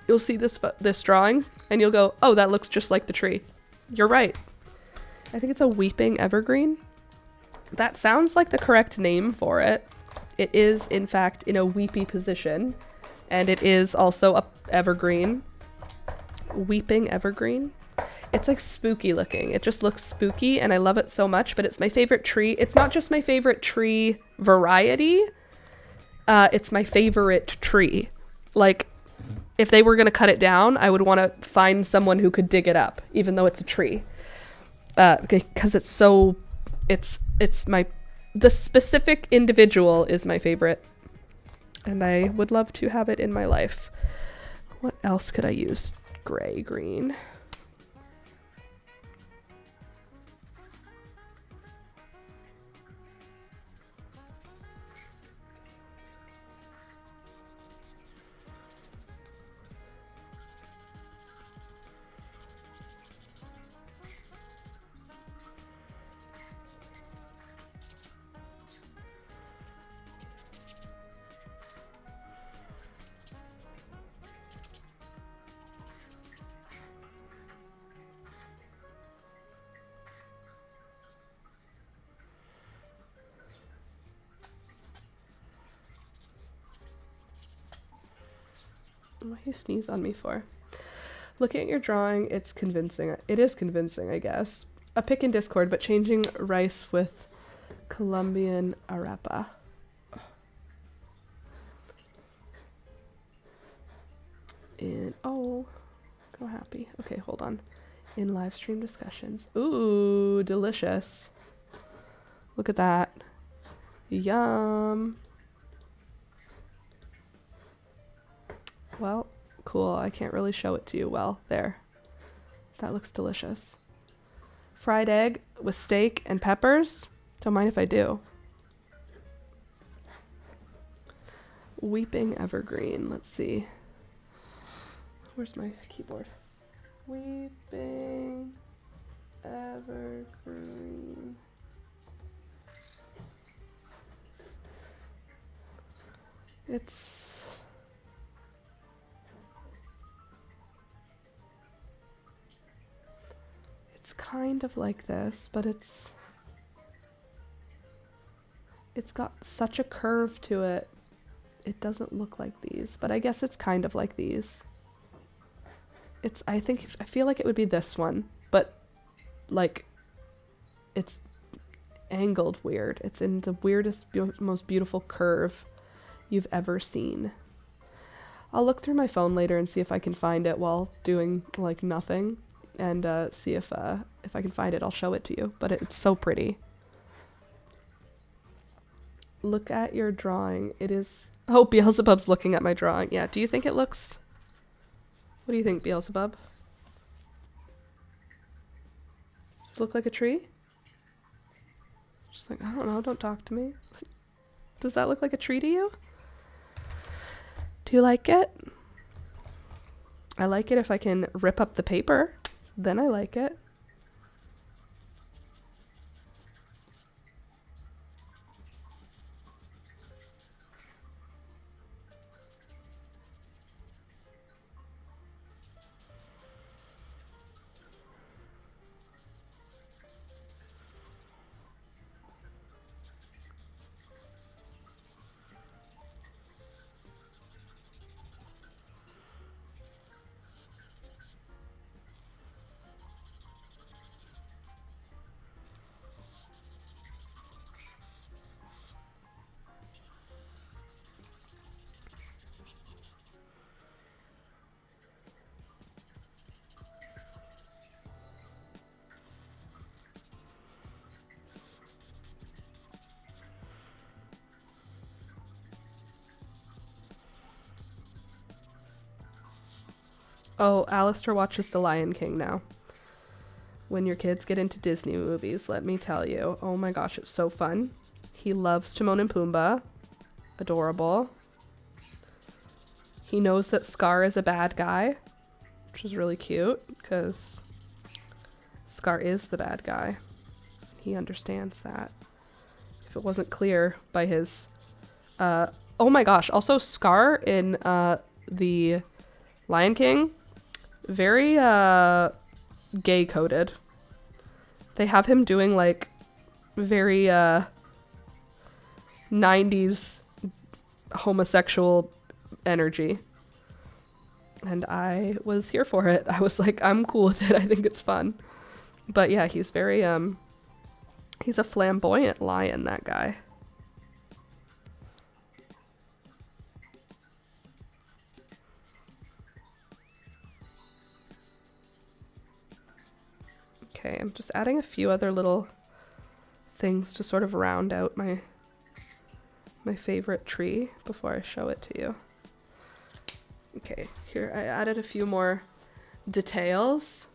you'll see this drawing, and you'll go, "Oh, that looks just like the tree." You're right. I think it's a weeping evergreen. That sounds like the correct name for it. It is, in fact, in a weepy position, and it is also a evergreen. Weeping evergreen. It's like spooky looking. It just looks spooky, and I love it so much, but it's my favorite tree. It's not just my favorite tree variety. It's my favorite tree. Like, if they were going to cut it down, I would want to find someone who could dig it up, even though it's a tree. Because it's so... the specific individual is my favorite, and I would love to have it in my life. What else could I use? Gray, green. What do you sneeze on me for? Looking at your drawing, it's convincing. It is convincing, I guess. A pic in Discord, but changing rice with Colombian arepa. Oh, go happy. Okay, hold on. In live stream discussions. Ooh, delicious. Look at that. Yum. Well, cool. I can't really show it to you well. There. That looks delicious. Fried egg with steak and peppers. Don't mind if I do. Weeping evergreen. Let's see. Where's my keyboard? Weeping evergreen. It's kind of like this, but it's got such a curve to it. It doesn't look like these, but I guess it's kind of like these. I feel like it would be this one, but like it's angled weird. It's in the weirdest, most beautiful curve you've ever seen. I'll look through my phone later and see if I can find it while doing like nothing, and see if I can find it. I'll show it to you, but it's so pretty. Look at your drawing. It is... Oh, Beelzebub's looking at my drawing. Yeah, do you think it looks... What do you think, Beelzebub? Does it look like a tree? Just like, I don't know, don't talk to me. Does that look like a tree to you? Do you like it? I like it if I can rip up the paper. Then I like it. Oh, Alistair watches The Lion King now. When your kids get into Disney movies, let me tell you. Oh my gosh, it's so fun. He loves Timon and Pumbaa. Adorable. He knows that Scar is a bad guy, which is really cute because Scar is the bad guy. He understands that. If it wasn't clear by his... oh my gosh, also Scar in The Lion King, very gay coded. They have him doing like very 90s homosexual energy, and I was here for it. I was like, I'm cool with it. I think it's fun. But yeah, he's very he's a flamboyant lion, that guy. Okay, I'm just adding a few other little things to sort of round out my favorite tree before I show it to you. Okay, here I added a few more details.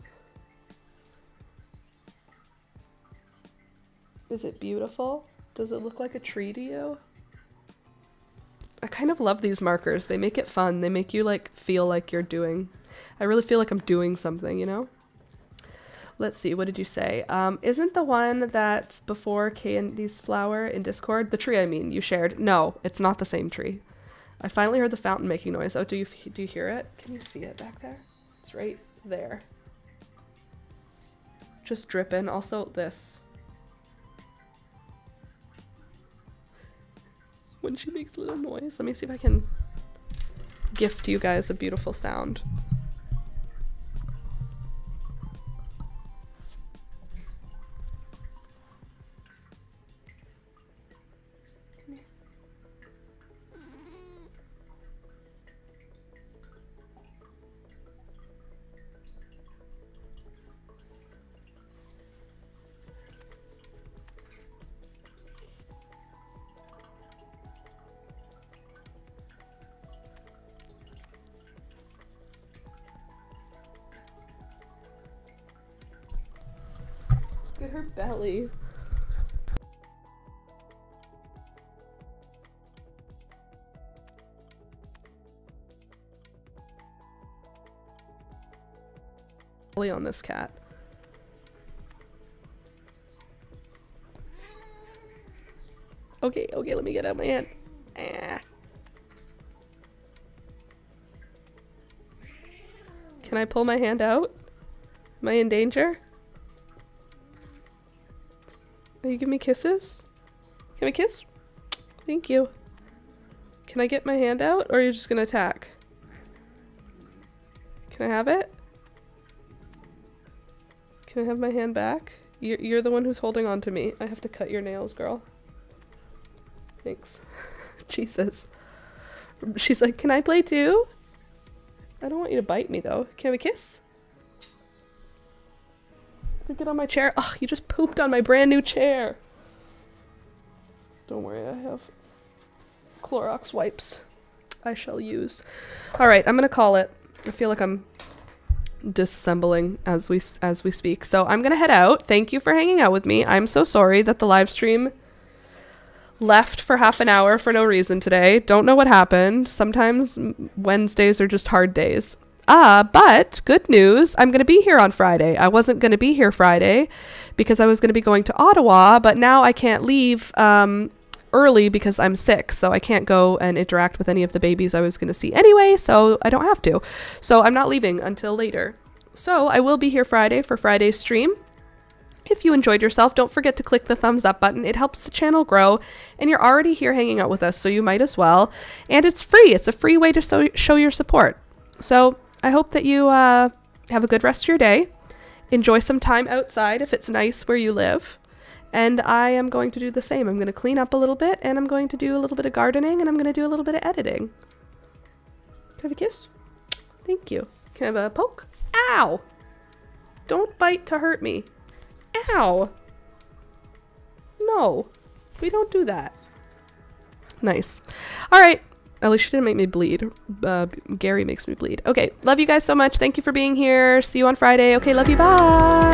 Is it beautiful? Does it look like a tree to you? I kind of love these markers. They make it fun. They make you like feel like you're doing... I really feel like I'm doing something, you know? Let's see, what did you say? Isn't the one that's before Candy's flower in Discord? The tree, I mean, you shared. No, it's not the same tree. I finally heard the fountain making noise. Oh, do you hear it? Can you see it back there? It's right there. Just dripping. Also, this. When she makes a little noise. Let me see if I can gift you guys a beautiful sound. Look at her belly. Belly on this cat. Okay, let me get out my hand. Ah. Can I pull my hand out? Am I in danger? Will you give me kisses? Can we kiss? Thank you. Can I get my hand out, or are you just gonna attack? Can I have it? Can I have my hand back? You're the one who's holding on to me. I have to cut your nails, girl. Thanks. Jesus. She's like, can I play too? I don't want you to bite me though. Can we kiss? Get on my chair. Oh, you just pooped on my brand new chair. Don't worry, I have Clorox wipes I shall use. All right, I'm gonna call it. I feel like I'm disassembling as we speak. So I'm gonna head out. Thank you for hanging out with me. I'm so sorry that the live stream left for half an hour for no reason today. Don't know what happened. Sometimes Wednesdays are just hard days. But good news, I'm going to be here on Friday. I wasn't going to be here Friday because I was going to be going to Ottawa, but now I can't leave early because I'm sick, so I can't go and interact with any of the babies I was going to see anyway, so I don't have to. So I'm not leaving until later. So I will be here Friday for Friday's stream. If you enjoyed yourself, don't forget to click the thumbs up button. It helps the channel grow, and you're already here hanging out with us, so you might as well. And it's free. It's a free way to show your support. So I hope that you have a good rest of your day. Enjoy some time outside if it's nice where you live. And I am going to do the same. I'm going to clean up a little bit, and I'm going to do a little bit of gardening, and I'm going to do a little bit of editing. Can I have a kiss? Thank you. Can I have a poke? Ow! Don't bite to hurt me. Ow! No, we don't do that. Nice. All right. At least she didn't make me bleed. Gary makes me bleed. Okay, love you guys so much. Thank you for being here. See you on Friday. Okay, love you. Bye.